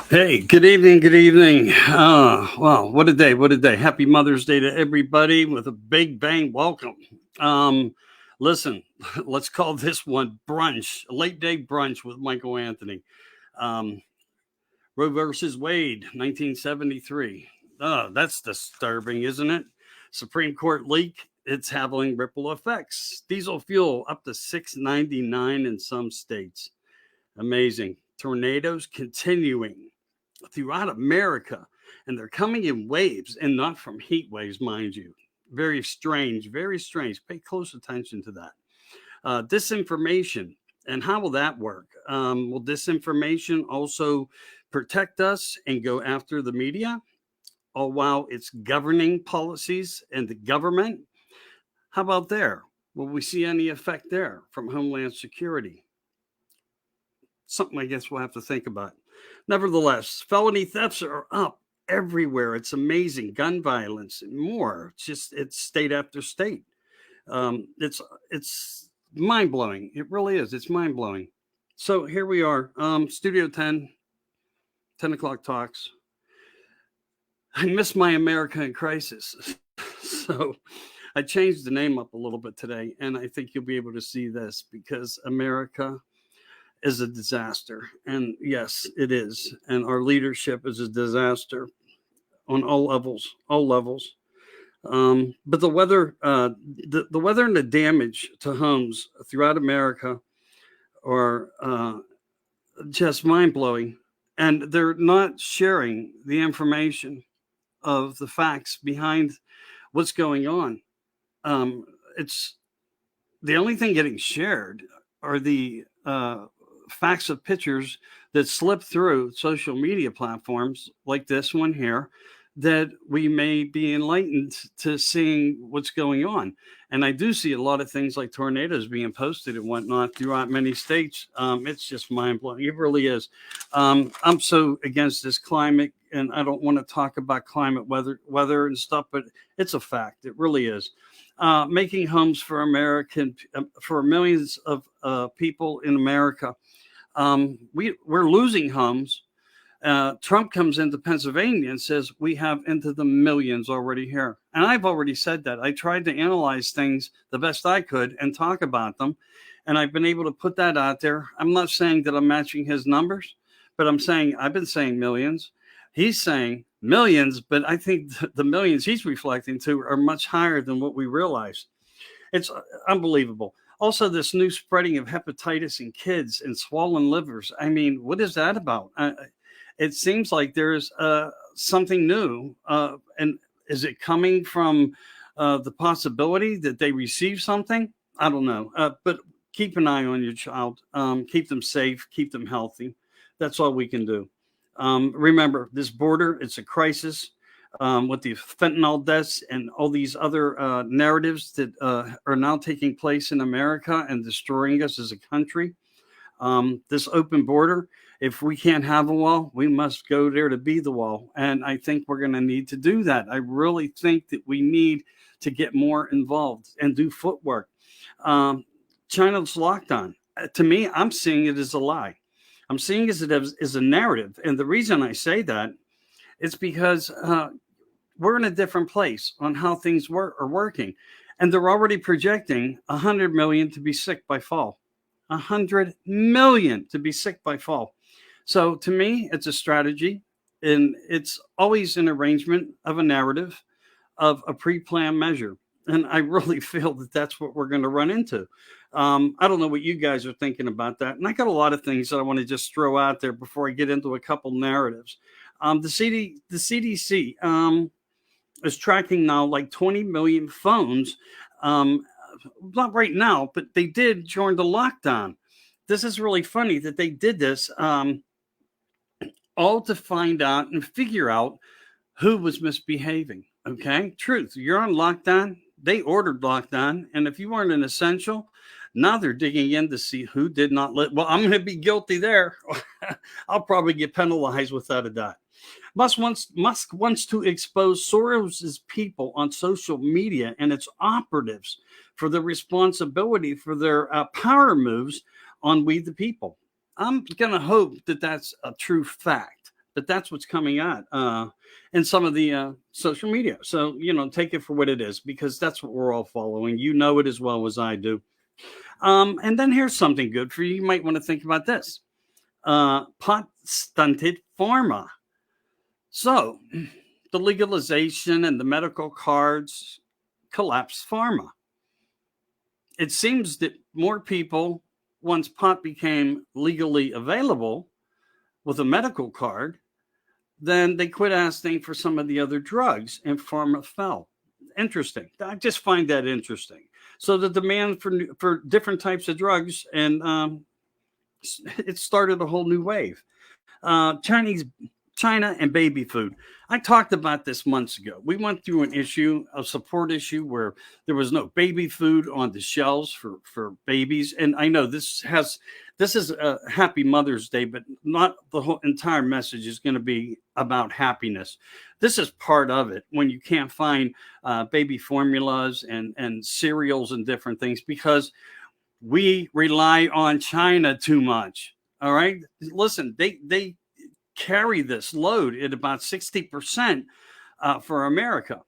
Hey, good evening. Good evening. Wow, what a day. What a day. Happy Mother's Day to everybody with a big bang welcome. Um, Listen, let's call this one brunch, a late day brunch with Michael Anthony. Um, Roe versus Wade, 1973. That's disturbing, isn't it? Supreme Court leak. It's having ripple effects. Diesel fuel up to 6.99 in some states. Amazing. Tornadoes continuing throughout America, and they're coming in waves and not from heat waves, mind you. Very strange, very strange. Pay close attention to that. Disinformation, and how will that work? Will disinformation also protect us and go after the media, all while it's governing policies and the government? How about there? Will we see any effect there from Homeland Security? Something I guess we'll have to think about. Nevertheless, felony thefts are up everywhere. It's amazing. Gun violence and more. It's state after state. It's mind blowing. It really is. It's mind blowing. So here we are, Studio 10, 10 o'clock talks. I miss my America in crisis. So I changed the name up a little bit today, and I think you'll be able to see this because America is a disaster. And yes, it is. And our leadership is a disaster on all levels, all levels. But the weather and the damage to homes throughout America are just mind blowing. And they're not sharing the information of the facts behind what's going on. It's the only thing getting shared are the facts of pictures that slip through social media platforms like this one here, that we may be enlightened to seeing what's going on. And I do see a lot of things like tornadoes being posted and whatnot throughout many states. It's just mind blowing. It really is. I'm so against this climate, and I don't want to talk about climate weather and stuff, but it's a fact. It really is. Making homes for millions of people in America. We're losing homes. Trump comes into Pennsylvania and says we have into the millions already here. And I've already said that. I tried to analyze things the best I could and talk about them. And I've been able to put that out there. I'm not saying that I'm matching his numbers, but I've been saying millions. He's saying millions, but I think the millions he's reflecting to are much higher than what we realize. It's unbelievable. Also, this new spreading of hepatitis in kids and swollen livers. I mean, what is that about? It seems like there's something new. And is it coming from the possibility that they receive something? I don't know. But keep an eye on your child. Keep them safe. Keep them healthy. That's all we can do. Remember, this border, it's a crisis. With the fentanyl deaths and all these other narratives that are now taking place in America and destroying us as a country. This open border, if we can't have a wall, we must go there to be the wall. And I think we're going to need to do that. I really think that we need to get more involved and do footwork. China's lockdown, to me, I'm seeing it as a lie. I'm seeing it as a narrative. And the reason I say that is because we're in a different place on how things are working. And they're already projecting 100 million to be sick by fall. 100 million to be sick by fall. So to me, it's a strategy, and it's always an arrangement of a narrative, of a pre-planned measure. And I really feel that that's what we're going to run into. I don't know what you guys are thinking about that. And I got a lot of things that I want to just throw out there before I get into a couple narratives. The CDC is tracking now like 20 million phones. Not right now, but they did during the lockdown. This is really funny that they did this, all to find out and figure out who was misbehaving. Okay, truth. You're on lockdown. They ordered lockdown, and if you weren't an essential, now they're digging in to see who did not let. Well, I'm going to be guilty there. I'll probably get penalized without a doubt. Musk wants to expose Soros's people on social media and its operatives for the responsibility for their power moves on we the people. I'm going to hope that that's a true fact. but that's what's coming out in some of the social media. So, take it for what it is, because that's what we're all following. You know it as well as I do. And then here's something good for you. You might want to think about this. Pot stunted pharma. So the legalization and the medical cards collapsed pharma. It seems that more people, once pot became legally available with a medical card, then they quit asking for some of the other drugs, and pharma fell. Interesting. I just find that interesting. So the demand for different types of drugs, and it started a whole new wave. China and baby food. I talked about this months ago. We went through a support issue where there was no baby food on the shelves for babies. And I know this is a happy Mother's Day, but not the whole entire message is going to be about happiness. This is part of it, when you can't find baby formulas and cereals and different things because we rely on China too much. All right. Listen, they carry this load at about 60% for America.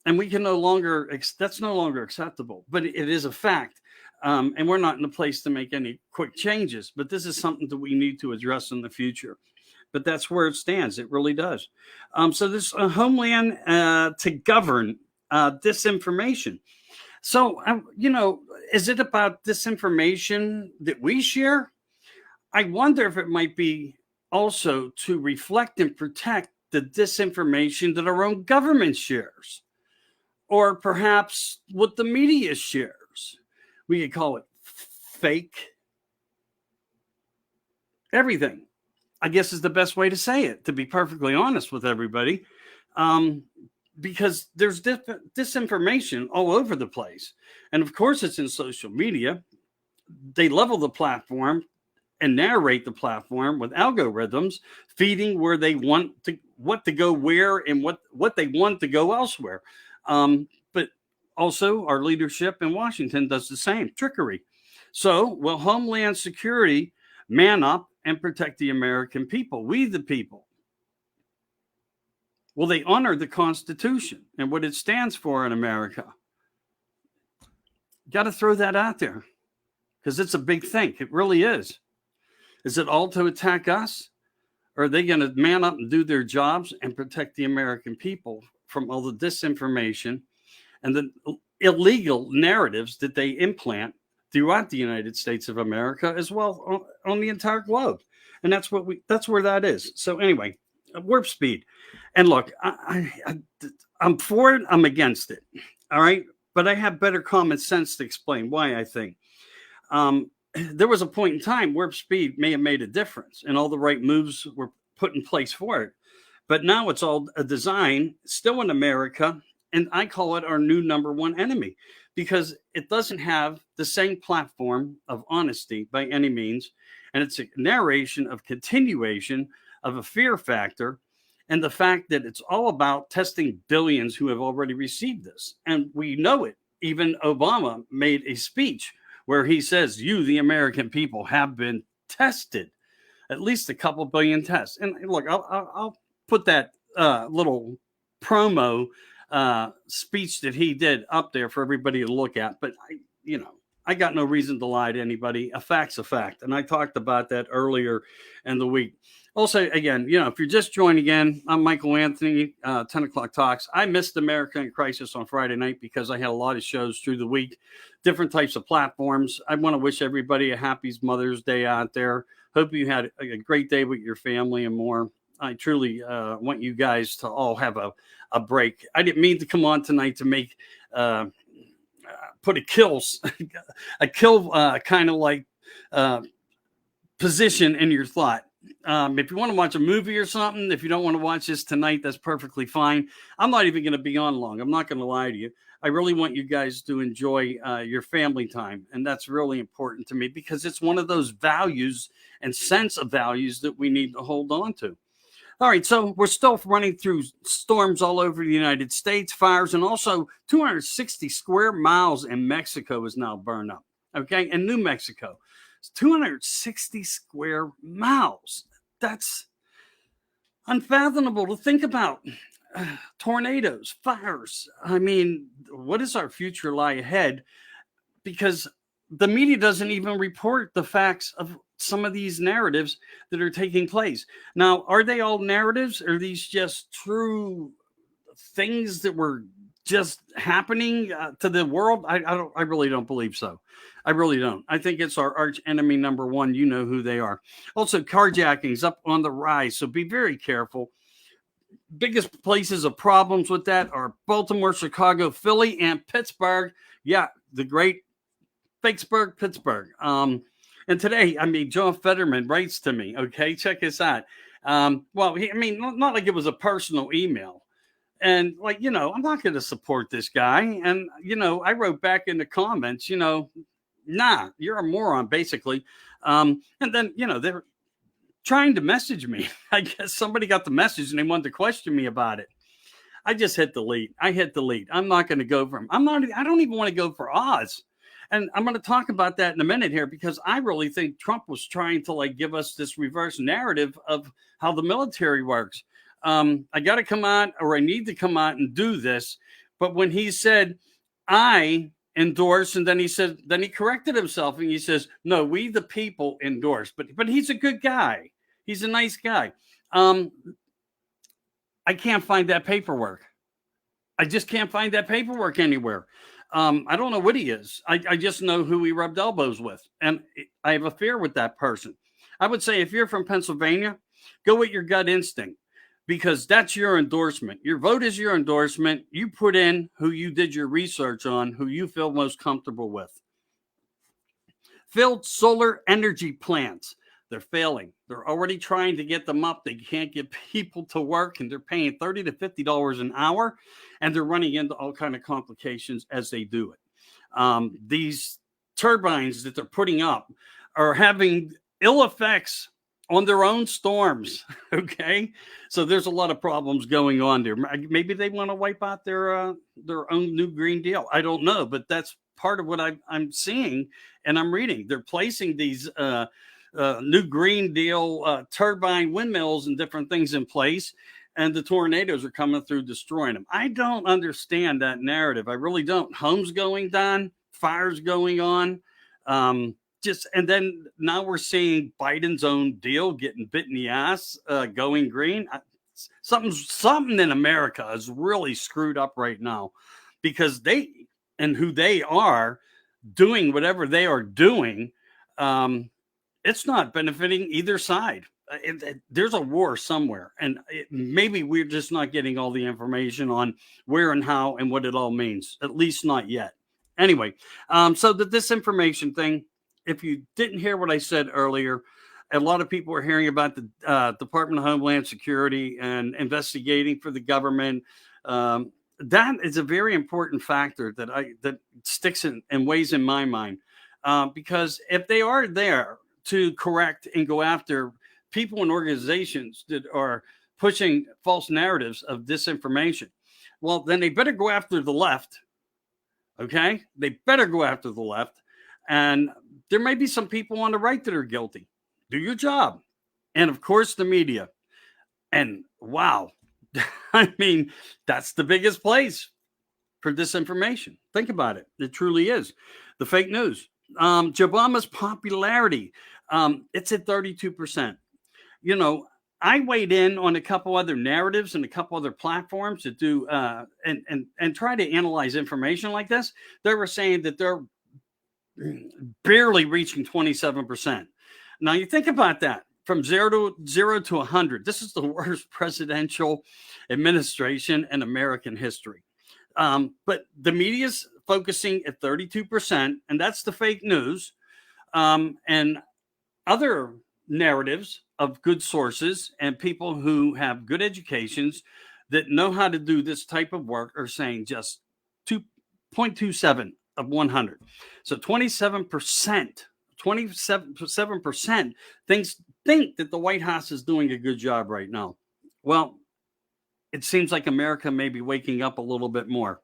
And we can that's no longer acceptable, but it is a fact. And we're not in a place to make any quick changes, but this is something that we need to address in the future. But that's where it stands. It really does. So there's a homeland to govern disinformation. So, is it about disinformation that we share? I wonder if it might be also to reflect and protect the disinformation that our own government shares, or perhaps what the media shares. We could call it fake. Everything, I guess, is the best way to say it, to be perfectly honest with everybody, because there's disinformation all over the place. And of course, it's in social media. They level the platform and narrate the platform with algorithms feeding where they want to, what to go where, and what they want to go elsewhere. But also our leadership in Washington does the same trickery. So will Homeland Security man up and protect the American people, we the people? Will they honor the Constitution and what it stands for in America? Got to throw that out there, because it's a big thing. It really is. Is it all to attack us? Or are they going to man up and do their jobs and protect the American people from all the disinformation and the illegal narratives that they implant throughout the United States of America, as well on the entire globe? And that's where that is. So anyway, warp speed. And look, I'm for it. I'm against it. All right. But I have better common sense to explain why I think. There was a point in time warp speed may have made a difference and all the right moves were put in place for it. But now it's all a design still in America. And I call it our new number one enemy, because it doesn't have the same platform of honesty by any means. And it's a narration of continuation of a fear factor, and the fact that it's all about testing billions who have already received this. And we know it. Even Obama made a speech where he says, you, the American people, have been tested, at least a couple billion tests. And look, I'll put that little promo speech that he did up there for everybody to look at. But, I got no reason to lie to anybody. A fact's a fact. And I talked about that earlier in the week. Also, again, if you're just joining in, I'm Michael Anthony, 10 O'Clock Talks. I missed America in Crisis on Friday night because I had a lot of shows through the week, different types of platforms. I want to wish everybody a happy Mother's Day out there. Hope you had a great day with your family and more. I truly want you guys to all have a break. I didn't mean to come on tonight to make put a kill kind of like position in your thought. If you want to watch a movie or something, if you don't want to watch this tonight, that's perfectly fine. I'm not even going to be on long. I'm not going to lie to you. I really want you guys to enjoy your family time. And that's really important to me, because it's one of those values and sense of values that we need to hold on to. All right, so we're still running through storms all over the United States, fires, and also 260 square miles in Mexico is now burned up. Okay, and New Mexico, 260 square miles. That's unfathomable to think about. Tornadoes, fires. I mean, what does our future lie ahead? Because the media doesn't even report the facts of some of these narratives that are taking place. Now, are they all narratives? Are these just true things that were just happening to the world? I really don't believe so. I really don't. I think it's our arch enemy number one. You know who they are. Also, carjackings up on the rise. So be very careful. Biggest places of problems with that are Baltimore, Chicago, Philly, and Pittsburgh. Yeah, the great Pittsburgh. And today, I mean, John Fetterman writes to me. Okay, check this out. Not like it was a personal email. And like, I'm not going to support this guy. And, I wrote back in the comments, nah, you're a moron, basically. And then, they're trying to message me. I guess somebody got the message and they wanted to question me about it. I just hit delete. I'm not going to go for him. I don't even want to go for Oz. And I'm going to talk about that in a minute here, because I really think Trump was trying to like give us this reverse narrative of how the military works. I got to come out, or I need to come out and do this. But when he said, I endorse, and then he corrected himself and he says, no, we the people endorse. But he's a good guy. He's a nice guy. I can't find that paperwork. I just can't find that paperwork anywhere. I don't know what he is. I just know who he rubbed elbows with. And I have a fear with that person. I would say if you're from Pennsylvania, go with your gut instinct, because that's your endorsement. Your vote is your endorsement. You put in who you did your research on, who you feel most comfortable with. Failed solar energy plants. They're failing. They're already trying to get them up. They can't get people to work, and they're paying $30 to $50 an hour, and they're running into all kind of complications as they do it. These turbines that they're putting up are having ill effects on their own storms. Okay, so there's a lot of problems going on there. Maybe they want to wipe out their own new Green Deal. I don't know, but that's part of what I'm seeing and I'm reading. They're placing these new Green Deal turbine windmills and different things in place, and the tornadoes are coming through destroying them. I don't understand that narrative. I really don't. Homes going down, fires going on. And then now we're seeing Biden's own deal getting bit in the ass, going green. Something in America is really screwed up right now, because they and who they are doing whatever they are doing. It's not benefiting either side. There's a war somewhere, and maybe we're just not getting all the information on where and how and what it all means, at least not yet. Anyway, so the disinformation thing, if you didn't hear what I said earlier, a lot of people are hearing about the Department of Homeland Security and investigating for the government. That is a very important factor that sticks and weighs in my mind, because if they are there to correct and go after people and organizations that are pushing false narratives of disinformation, well, then they better go after the left. Okay? They better go after the left. And there may be some people on the right that are guilty. Do your job. And of course, the media. And wow, I mean, that's the biggest place for disinformation. Think about it. It truly is. The fake news. Joe Obama's popularity, it's at 32%. I weighed in on a couple other narratives and a couple other platforms that do and try to analyze information like this. They were saying that they're barely reaching 27%. Now you think about that, from zero to 100. This is the worst presidential administration in American history. But the media's focusing at 32%, and that's the fake news. And other narratives of good sources and people who have good educations that know how to do this type of work are saying just 2.27 of 100. So 27% think that the White House is doing a good job right now. Well, it seems like America may be waking up a little bit more.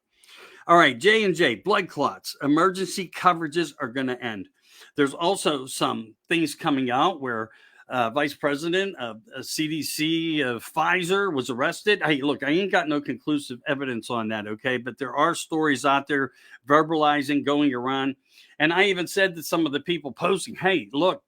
All right, J&J, blood clots, emergency coverages are going to end. There's also some things coming out where vice president of CDC of Pfizer was arrested. Hey, look, I ain't got no conclusive evidence on that, okay? But there are stories out there verbalizing, going around. And I even said to some of the people posting, hey, look,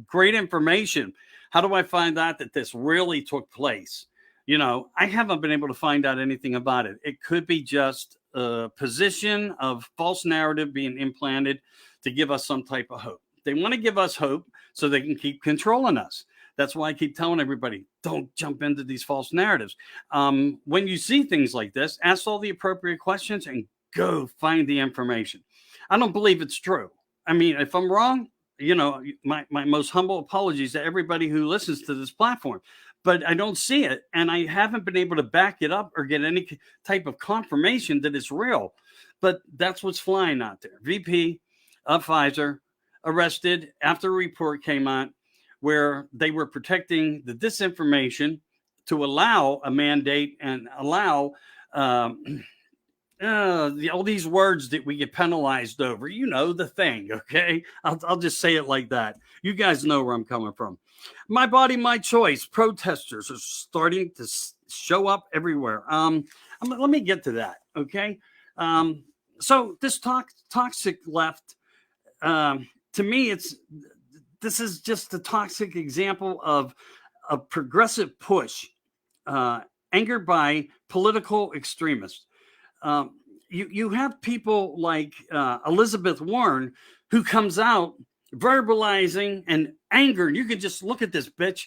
great information. How do I find out that this really took place? You know, I haven't been able to find out anything about it. It could be just a position of false narrative being implanted to give us some type of hope. They want to give us hope so they can keep controlling us. That's why I keep telling everybody, don't jump into these false narratives. When you see things like this, ask all the appropriate questions and go find the information. I don't believe it's true. I mean, if I'm wrong, you know, my most humble apologies to everybody who listens to this platform, but I don't see it. And I haven't been able to back it up or get any type of confirmation that it's real. But that's what's flying out there. VP of Pfizer arrested after a report came out where they were protecting the disinformation to allow a mandate and allow all these words that we get penalized over. You know the thing, okay? I'll just say it like that. You guys know where I'm coming from. My body, my choice. Protesters are starting to show up everywhere. Let me get to that, okay? So this toxic left, to me, this is just a toxic example of a progressive push, angered by political extremists. You have people like Elizabeth Warren, who comes out verbalizing and anger. You can just look at this bitch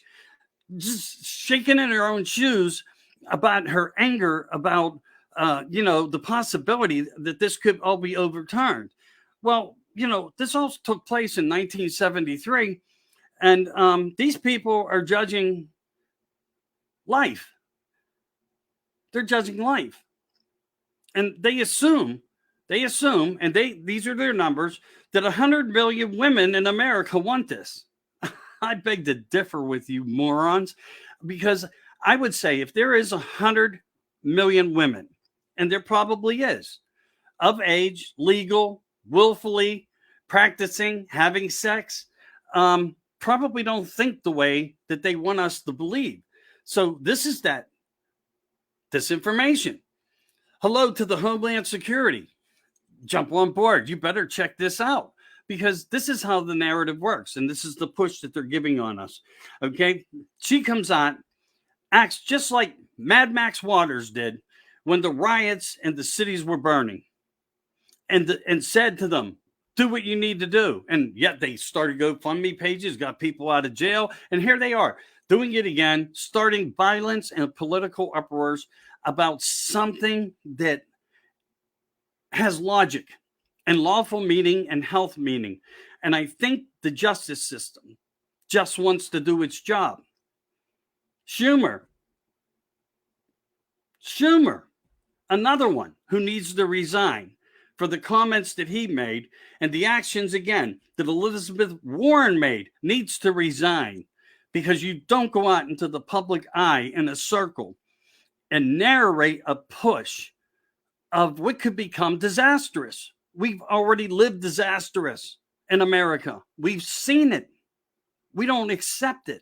just shaking in her own shoes about her anger about the possibility that this could all be overturned. Well, this all took place in 1973, and these people are judging life. They're judging life. And they assume, and these are their numbers, that 100 million women in America want this. I beg to differ with you morons, because I would say if there is 100 million women, and there probably is, of age, legal, willfully practicing, having sex, probably don't think the way that they want us to believe. So this is that disinformation. Hello to the Homeland Security. Jump on board. You better check this out, because this is how the narrative works. And this is the push that they're giving on us. Okay. She comes on, acts just like Mad Max Waters did when the riots and the cities were burning, and said to them, do what you need to do. And yet they started GoFundMe pages, got people out of jail. And here they are doing it again, starting violence and political uproars about something that has logic and lawful meaning and health meaning. And I think the justice system just wants to do its job. Schumer, another one who needs to resign for the comments that he made and the actions, again, that Elizabeth Warren made, needs to resign, because you don't go out into the public eye in a circle and narrate a push of what could become disastrous. We've already lived disastrous in America. We've seen it. We don't accept it.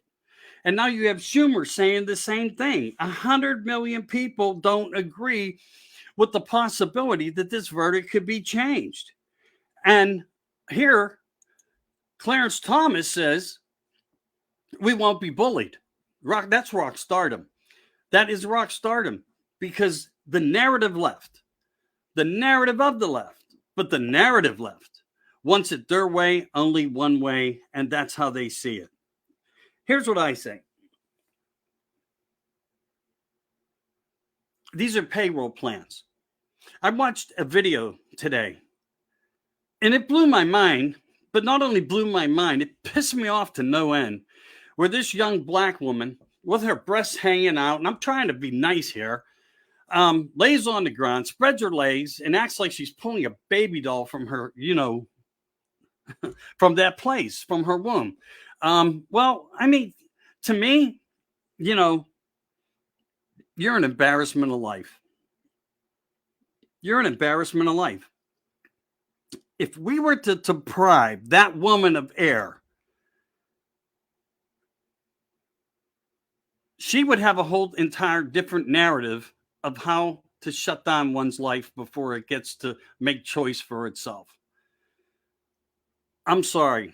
And now you have Schumer saying the same thing. 100 million people don't agree with the possibility that this verdict could be changed. And here, Clarence Thomas says, we won't be bullied. That's rock stardom. That is rock stardom, because the narrative left, the narrative of the left, but the narrative left wants it their way, only one way, and that's how they see it. Here's what I say. These are payroll plans. I watched a video today, and it blew my mind, but not only blew my mind, it pissed me off to no end, where this young black woman with her breasts hanging out, and I'm trying to be nice here, lays on the ground, spreads her legs, and acts like she's pulling a baby doll from her, from that place, from her womb. Well, I mean, to me, you're an embarrassment of life. You're an embarrassment of life. If we were to deprive that woman of air, she would have a whole entire different narrative of how to shut down one's life before it gets to make choice for itself. I'm sorry.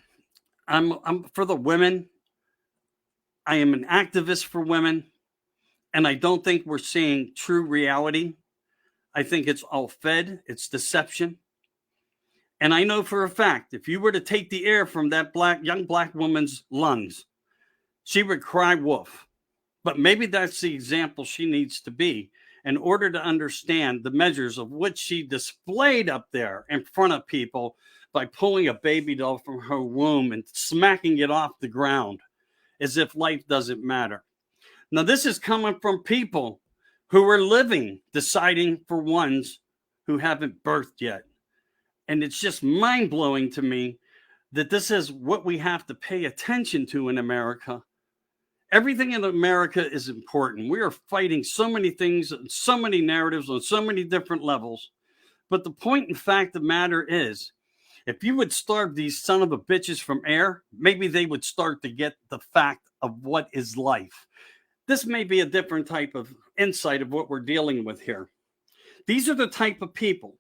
I'm for the women. I am an activist for women, and I don't think we're seeing true reality. I think it's all fed, it's deception. And I know for a fact, if you were to take the air from that young black woman's lungs, she would cry wolf. But maybe that's the example she needs to be in order to understand the measures of what she displayed up there in front of people by pulling a baby doll from her womb and smacking it off the ground as if life doesn't matter. Now, this is coming from people who are living, deciding for ones who haven't birthed yet. And it's just mind blowing to me that this is what we have to pay attention to in America. Everything in America is important. We are fighting so many things, so many narratives on so many different levels. But the point and fact of the matter is, if you would starve these son of a bitches from air, maybe they would start to get the fact of what is life. This may be a different type of insight of what we're dealing with here. These are the type of people,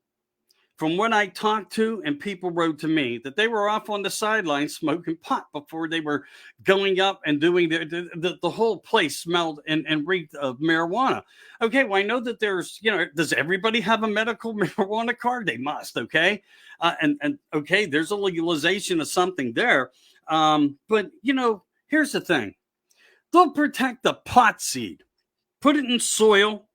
from what I talked to and people wrote to me, that they were off on the sidelines smoking pot before they were going up and doing the whole place smelled and reeked of marijuana. Okay, well, I know that there's, does everybody have a medical marijuana card? They must, okay? And okay, there's a legalization of something there. But, here's the thing. They'll protect the pot seed, put it in soil.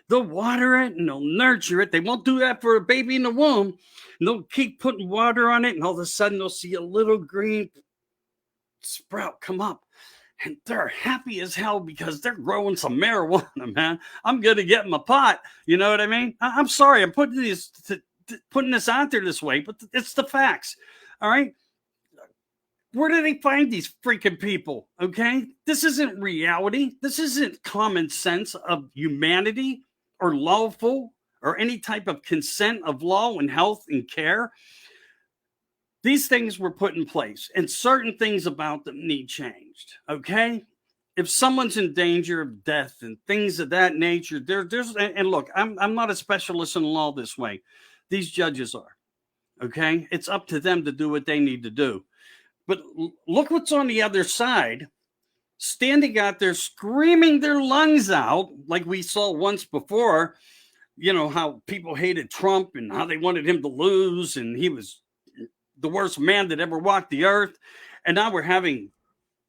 They'll water it and they'll nurture it. They won't do that for a baby in the womb. And they'll keep putting water on it, and all of a sudden they'll see a little green sprout come up. And they're happy as hell because they're growing some marijuana, man. I'm going to get my pot. You know what I mean? I'm sorry. I'm putting this out there this way, but it's the facts. All right? Where do they find these freaking people? Okay? This isn't reality. This isn't common sense of humanity or lawful or any type of consent of law and health and care. These things were put in place, and certain things about them need changed. Okay? If someone's in danger of death and things of that nature, there's and look, I'm not a specialist in law this way. These judges are. Okay? It's up to them to do what they need to do. But look what's on the other side, standing out there screaming their lungs out, like we saw once before, how people hated Trump and how they wanted him to lose, and he was the worst man that ever walked the earth. And now we're having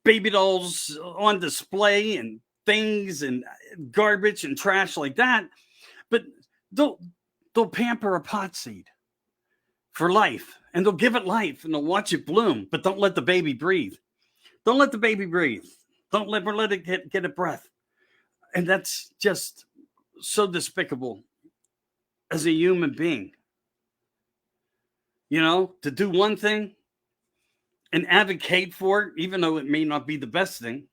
baby dolls on display and things and garbage and trash like that. But they'll pamper a pot seed for life, and they'll give it life, and they'll watch it bloom, but don't let the baby breathe. Don't let the baby breathe. Don't let it get a breath. And that's just so despicable as a human being. To do one thing and advocate for it, even though it may not be the best thing. It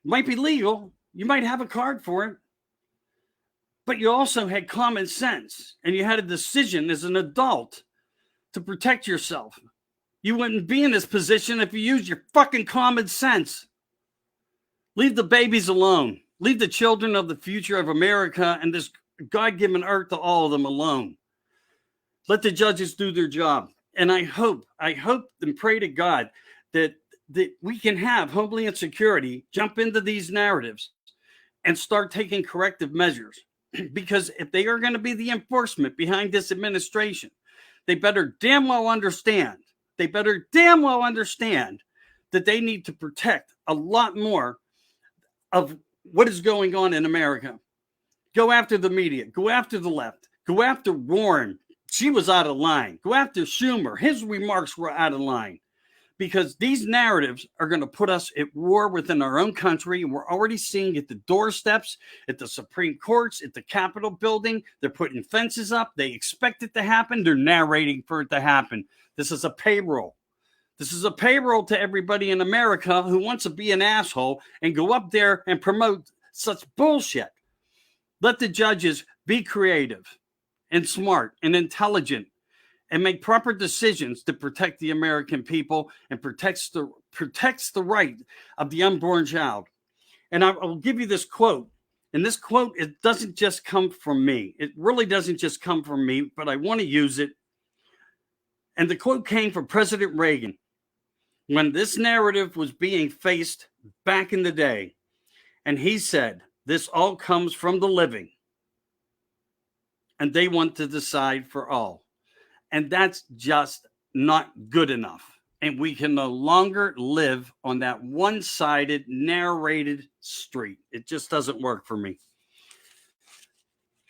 might be legal. You might have a card for it. But you also had common sense, and you had a decision as an adult to protect yourself. You wouldn't be in this position if you used your fucking common sense. Leave the babies alone. Leave the children of the future of America and this God-given earth to all of them alone. Let the judges do their job. And I hope and pray to God that we can have Homeland Security jump into these narratives and start taking corrective measures. Because if they are going to be the enforcement behind this administration, they better damn well understand. That they need to protect a lot more of what is going on in America. Go after the media. Go after the left. Go after Warren. She was out of line. Go after Schumer. His remarks were out of line. Because these narratives are going to put us at war within our own country. And we're already seeing at the doorsteps, at the Supreme Courts, at the Capitol building. They're putting fences up. They expect it to happen. They're narrating for it to happen. This is a payroll. This is a payroll to everybody in America who wants to be an asshole and go up there and promote such bullshit. Let the judges be creative and smart and intelligent and make proper decisions to protect the American people and protects the right of the unborn child. And I will give you this quote. And this quote, it doesn't just come from me. It really doesn't just come from me, but I want to use it. And the quote came from President Reagan when this narrative was being faced back in the day. And he said, this all comes from the living, and they want to decide for all. And that's just not good enough. And we can no longer live on that one-sided, narrated street. It just doesn't work for me.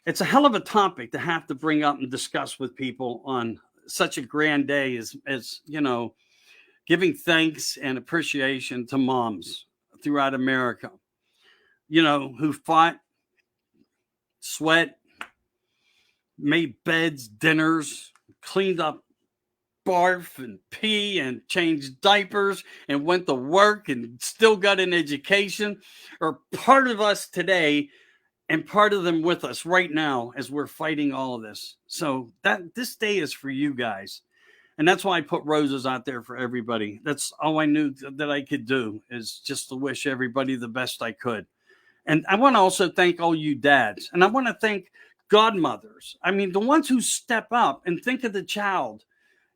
It's a hell of a topic to have to bring up and discuss with people on such a grand day as giving thanks and appreciation to moms throughout America, who fought, sweat, made beds, dinners, cleaned up barf and pee and changed diapers and went to work and still got an education, are part of us today and part of them with us right now as we're fighting all of this. So this day is for you guys. And that's why I put roses out there for everybody. That's all I knew that I could do, is just to wish everybody the best I could. And I want to also thank all you dads. And I want to thank godmothers. I mean, the ones who step up and think of the child,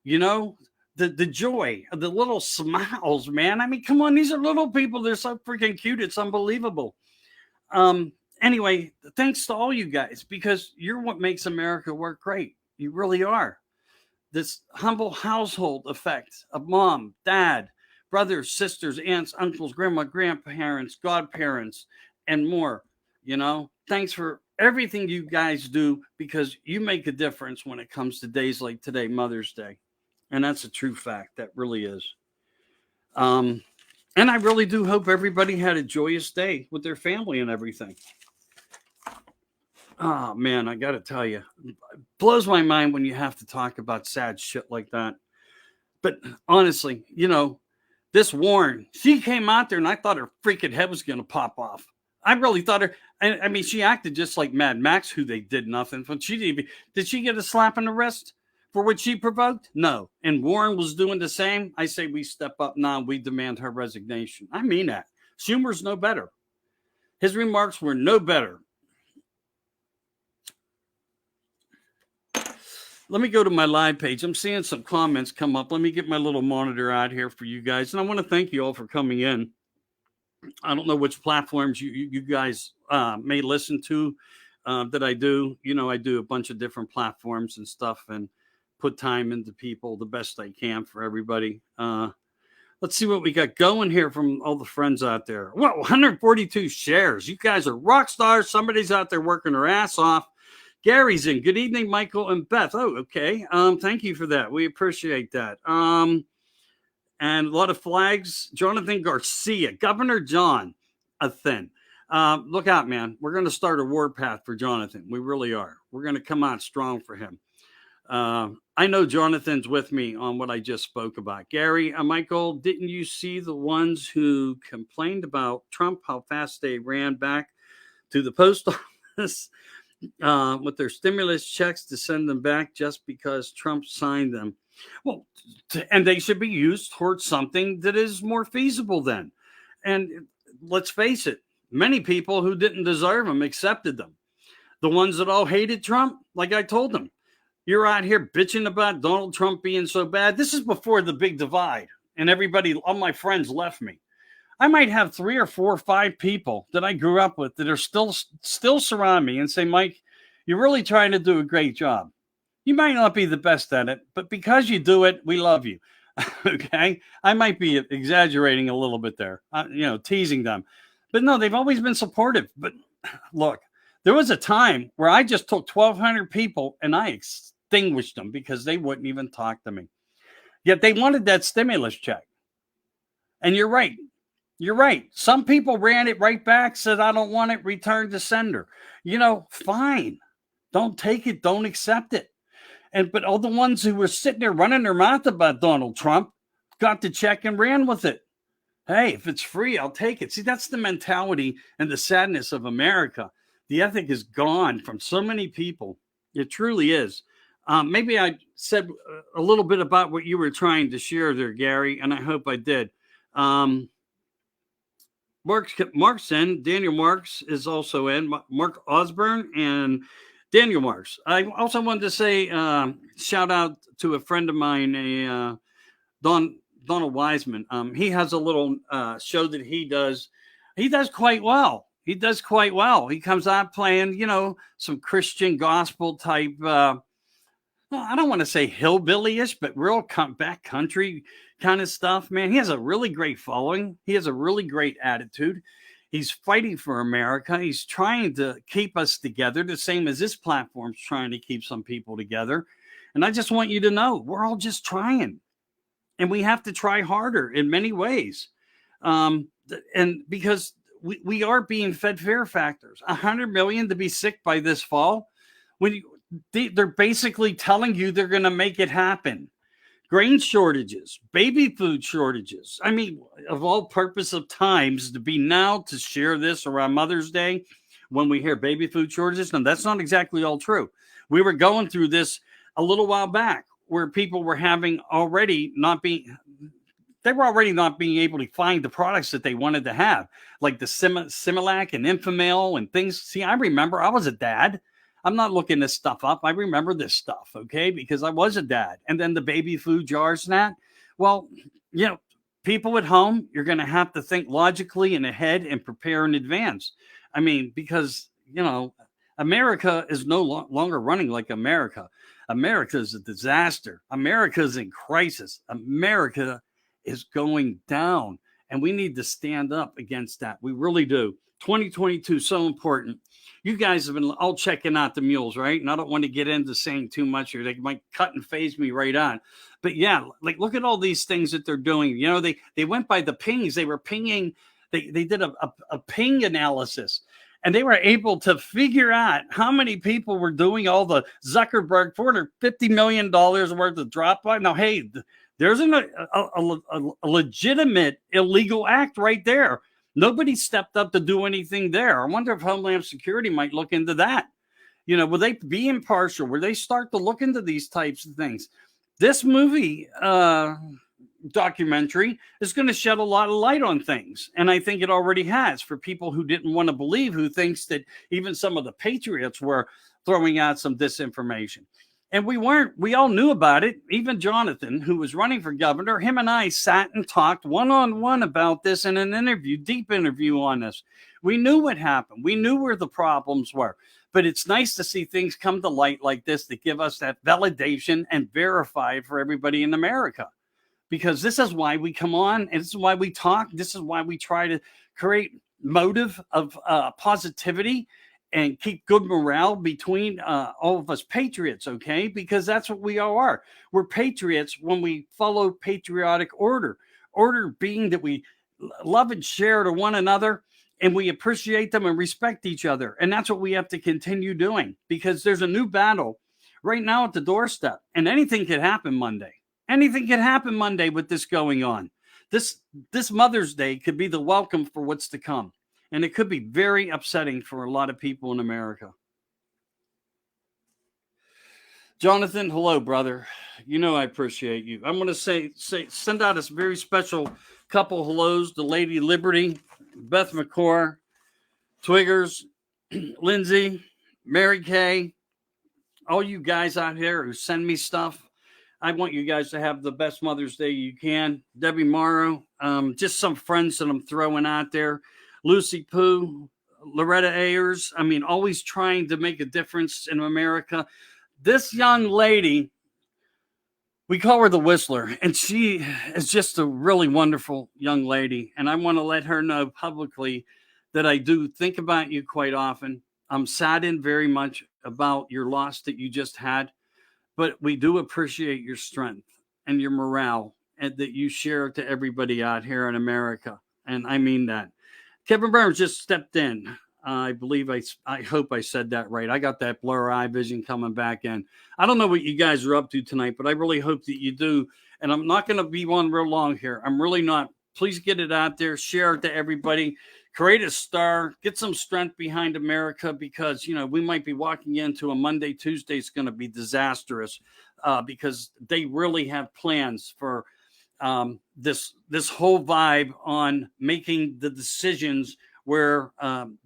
the joy of the little smiles, man. I mean, come on, these are little people. They're so freaking cute. It's unbelievable. Anyway, thanks to all you guys, because you're what makes America work great. You really are. This humble household effect of mom, dad, brothers, sisters, aunts, uncles, grandma, grandparents, godparents, and more. Thanks for everything you guys do, because you make a difference when it comes to days like today, Mother's Day. And that's a true fact. That really is. And I really do hope everybody had a joyous day with their family and everything. Oh, man, I got to tell you, it blows my mind when you have to talk about sad shit like that. But honestly, this Warren, she came out there and I thought her freaking head was going to pop off. I really thought her, I mean, she acted just like Mad Max, who they did nothing for. Did she get a slap on the wrist for what she provoked? No. And Warren was doing the same. I say we step up now. We demand her resignation. I mean that. Schumer's no better. His remarks were no better. Let me go to my live page. I'm seeing some comments come up. Let me get my little monitor out here for you guys. And I want to thank you all for coming in. I don't know which platforms you guys may listen to that I do. I do a bunch of different platforms and stuff and put time into people the best I can for everybody. Let's see what we got going here from all the friends out there. Well, 142 shares. You guys are rock stars. Somebody's out there working their ass off. Gary's in. Good evening, Michael and Beth. Oh, okay. Thank you for that. We appreciate that. And a lot of flags. Jonathan Garcia, Governor John, a thin. Look out, man. We're going to start a war path for Jonathan. We really are. We're going to come out strong for him. I know Jonathan's with me on what I just spoke about. Gary, Michael, didn't you see the ones who complained about Trump, how fast they ran back to the post office with their stimulus checks to send them back just because Trump signed them? Well, and they should be used towards something that is more feasible then. And let's face it, many people who didn't deserve them accepted them. The ones that all hated Trump, like I told them, you're out here bitching about Donald Trump being so bad. This is before the big divide and everybody, all my friends left me. I might have 3 or 4 or 5 people that I grew up with that are still surround me and say, Mike, you're really trying to do a great job. You might not be the best at it, but because you do it, we love you. Okay. I might be exaggerating a little bit there, teasing them, but no, they've always been supportive. But look, there was a time where I just took 1,200 people and I extinguished them because they wouldn't even talk to me. Yet they wanted that stimulus check. And you're right. You're right. Some people ran it right back, said, I don't want it, returned to sender. Fine. Don't take it. Don't accept it. But all the ones who were sitting there running their mouth about Donald Trump got the check and ran with it. Hey, if it's free, I'll take it. See, that's the mentality and the sadness of America. The ethic is gone from so many people. It truly is. Maybe I said a little bit about what you were trying to share there, Gary, and I hope I did. Mark's in. Daniel Marks is also in. Mark Osborne and Daniel Marks. I also wanted to say shout out to a friend of mine, Donald Wiseman. He has a little show that he does. He does quite well. He does quite well. He comes out playing, some Christian gospel type. I don't want to say hillbilly-ish, but real back country kind of stuff. Man, he has a really great following. He has a really great attitude. He's fighting for America. He's trying to keep us together, the same as this platform's trying to keep some people together. And I just want you to know, we're all just trying. And we have to try harder in many ways. And because we are being fed fear factors. 100 million to be sick by this fall. They're basically telling you they're going to make it happen. Grain shortages, baby food shortages. I mean, of all purpose of times to be now to share this around Mother's Day when we hear baby food shortages. Now, that's not exactly all true. We were going through this a little while back where people were already not being able to find the products that they wanted to have, like the Similac and Infamil and things. See, I remember I was a dad. I'm not looking this stuff up. I remember this stuff, okay, because I was a dad. And then the baby food jars and that. Well, people at home, you're going to have to think logically and ahead and prepare in advance. I mean, because, America is no longer running like America. America is a disaster. America is in crisis. America is going down, and we need to stand up against that. We really do. 2022, so important. You guys have been all checking out the mules, right? And I don't want to get into saying too much or they might cut and phase me right on. But yeah, like look at all these things that they're doing. They went by the pings. They were pinging. They did a ping analysis. And they were able to figure out how many people were doing all the Zuckerberg $450 million worth of drop by. Now, hey, there's a legitimate illegal act right there. Nobody stepped up to do anything there. I wonder if Homeland Security might look into that. Will they be impartial? Will they start to look into these types of things? This movie documentary is going to shed a lot of light on things. And I think it already has for people who didn't want to believe, who thinks that even some of the patriots were throwing out some disinformation. And we all knew about it. Even Jonathan, who was running for governor, him and I sat and talked one-on-one about this in an interview, deep interview on this. We knew what happened. We knew where the problems were. But it's nice to see things come to light like this that give us that validation and verify it for everybody in America. Because this is why we come on, and this is why we talk. This is why we try to create motive of positivity and keep good morale between all of us patriots, okay? Because that's what we all are. We're patriots when we follow patriotic order. Order being that we love and share to one another, and we appreciate them and respect each other. And that's what we have to continue doing, because there's a new battle right now at the doorstep, and anything could happen Monday. Anything can happen Monday with this going on. This Mother's Day could be the welcome for what's to come. And it could be very upsetting for a lot of people in America. Jonathan, hello, brother. I appreciate you. I'm going to send out a very special couple hellos to Lady Liberty, Beth McCore, Twiggers, Lindsay, Mary Kay, all you guys out here who send me stuff. I want you guys to have the best Mother's Day you can. Debbie Morrow, just some friends that I'm throwing out there. Lucy Pooh, Loretta Ayers. I mean, always trying to make a difference in America. This young lady, we call her the Whistler, and she is just a really wonderful young lady. And I want to let her know publicly that I do think about you quite often. I'm saddened very much about your loss that you just had, but we do appreciate your strength and your morale and that you share to everybody out here in America. And I mean that. Kevin Burns just stepped in. I believe I hope I said that right. I got that blur eye vision coming back in. I don't know what you guys are up to tonight, but I really hope that you do. And I'm not going to be one real long here. I'm really not. Please get it out there. Share it to everybody. Create a star. Get some strength behind America, because, we might be walking into a Monday, Tuesday. It's going to be disastrous because they really have plans for this whole vibe on making the decisions where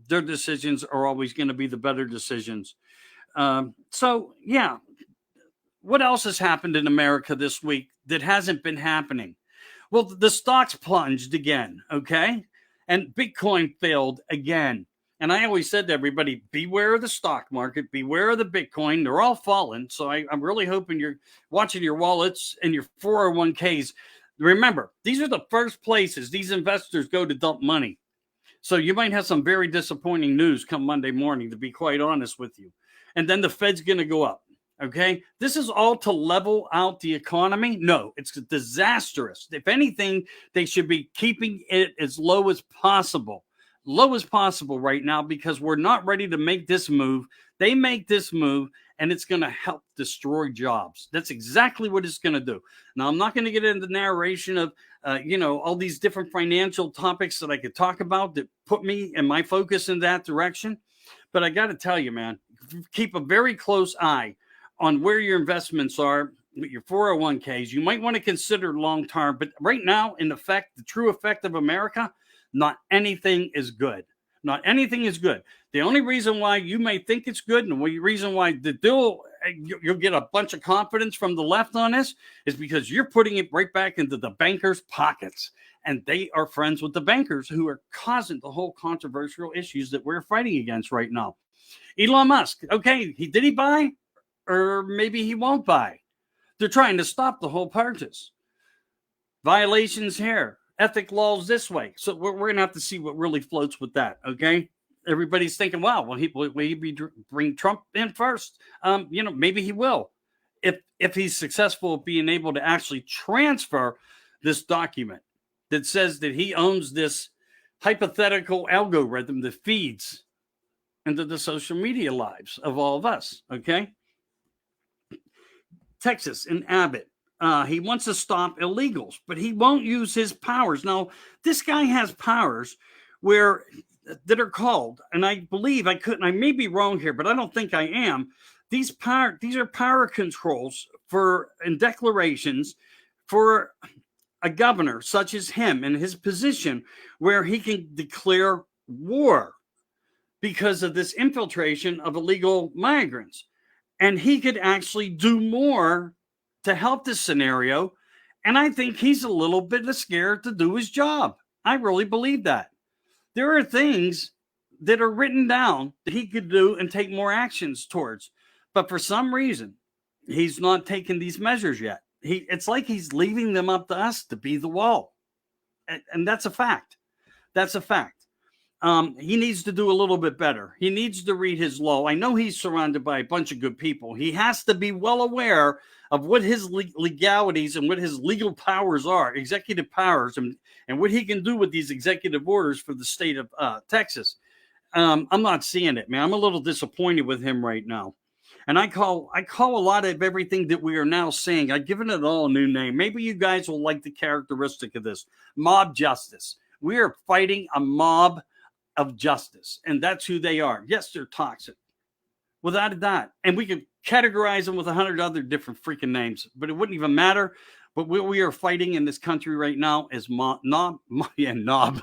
their decisions are always going to be the better decisions. So yeah, what else has happened in America this week that hasn't been happening? Well, the stocks plunged again, okay? And Bitcoin failed again. And I always said to everybody, beware of the stock market, beware of the Bitcoin. They're all falling. So I'm really hoping you're watching your wallets and your 401ks. Remember, these are the first places these investors go to dump money. So you might have some very disappointing news come Monday morning, to be quite honest with you. And then the Fed's going to go up. Okay. This is all to level out the economy. No, it's disastrous. If anything, they should be keeping it as low as possible right now, because we're not ready to make this move. They make this move and it's going to help destroy jobs. That's exactly what it's going to do. Now, I'm not going to get into the narration of, all these different financial topics that I could talk about that put me and my focus in that direction. But I got to tell you, man, keep a very close eye on where your investments are with your 401ks. You might want to consider long term, but right now, in effect, the true effect of America, not anything is good. Not anything is good. The only reason why you may think it's good, and the reason why you'll get a bunch of confidence from the left on this, is because you're putting it right back into the bankers' pockets. And they are friends with the bankers who are causing the whole controversial issues that we're fighting against right now. Elon Musk, okay, did he buy? Or maybe he won't buy. They're trying to stop the whole purchase. Violations here, ethic laws this way. So we're going to have to see what really floats with that, okay? Everybody's thinking, wow, will he bring Trump in first? Maybe he will. If he's successful at being able to actually transfer this document that says that he owns this hypothetical algorithm that feeds into the social media lives of all of us, okay? Texas and Abbott. He wants to stop illegals, but he won't use his powers. Now, this guy has powers that are called, and I believe I may be wrong here, but I don't think I am. These are power controls and declarations for a governor such as him in his position, where he can declare war because of this infiltration of illegal migrants. And he could actually do more to help this scenario. And I think he's a little bit scared to do his job. I really believe that. There are things that are written down that he could do and take more actions towards. But for some reason, he's not taking these measures yet. It's like he's leaving them up to us to be the wall. And that's a fact. That's a fact. He needs to do a little bit better. He needs to read his law. I know he's surrounded by a bunch of good people. He has to be well aware of what his legalities and what his legal powers are, executive powers, and what he can do with these executive orders for the state of Texas. I'm not seeing it, man. I'm a little disappointed with him right now. And I call a lot of everything that we are now saying, I've given it all a new name. Maybe you guys will like the characteristic of this. Mob justice. We are fighting a mob of justice, and that's who they are. Yes, they're toxic, without a doubt, and we could categorize them with 100 other different freaking names, but it wouldn't even matter. But what we are fighting in this country right now is mob, and I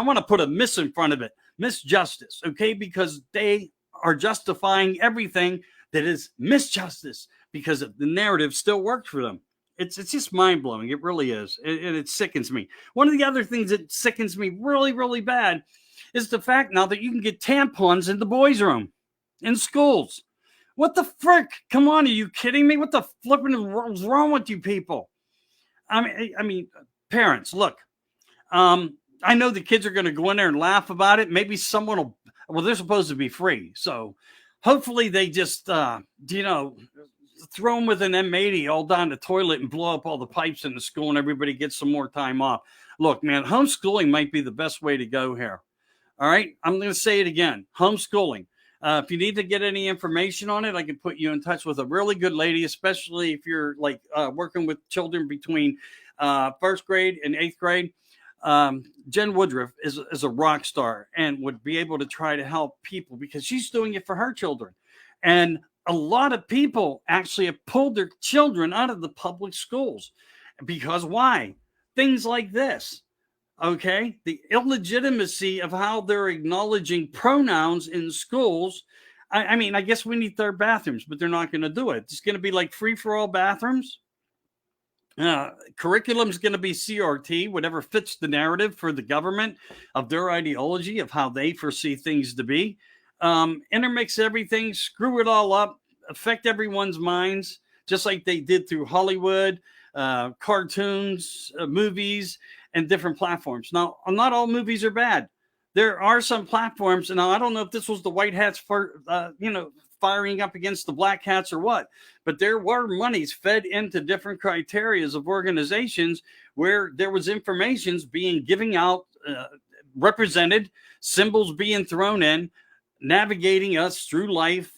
want to put a miss in front of it, misjustice, okay? Because they are justifying everything that is misjustice because the narrative still works for them. It's just mind-blowing. It really is. And it sickens me. One of the other things that sickens me really, really bad is the fact now that you can get tampons in the boys' room in schools. What the frick? Come on, are you kidding me? What the flipping is wrong with you people? I mean, parents, look. I know the kids are going to go in there and laugh about it. Maybe someone they're supposed to be free. So hopefully they just, throw them with an M80 all down the toilet and blow up all the pipes in the school and everybody gets some more time off. Look, man, homeschooling might be the best way to go here. All right. I'm going to say it again. Homeschooling. If you need to get any information on it, I can put you in touch with a really good lady, especially if you're working with children between first grade and eighth grade. Jen Woodruff is a rock star and would be able to try to help people because she's doing it for her children. And a lot of people actually have pulled their children out of the public schools. Because why? Things like this. Okay, the illegitimacy of how they're acknowledging pronouns in schools. I mean, I guess we need third bathrooms, but they're not going to do it. It's going to be like free for all bathrooms. Curriculum is going to be CRT, whatever fits the narrative for the government of their ideology of how they foresee things to be. Intermix everything, screw it all up, affect everyone's minds, just like they did through Hollywood, cartoons, movies, and different platforms. Now, not all movies are bad. There are some platforms, and now I don't know if this was the white hats for, firing up against the black hats or what, but there were monies fed into different criterias of organizations where there was informations being given out, represented, symbols being thrown in, navigating us through life,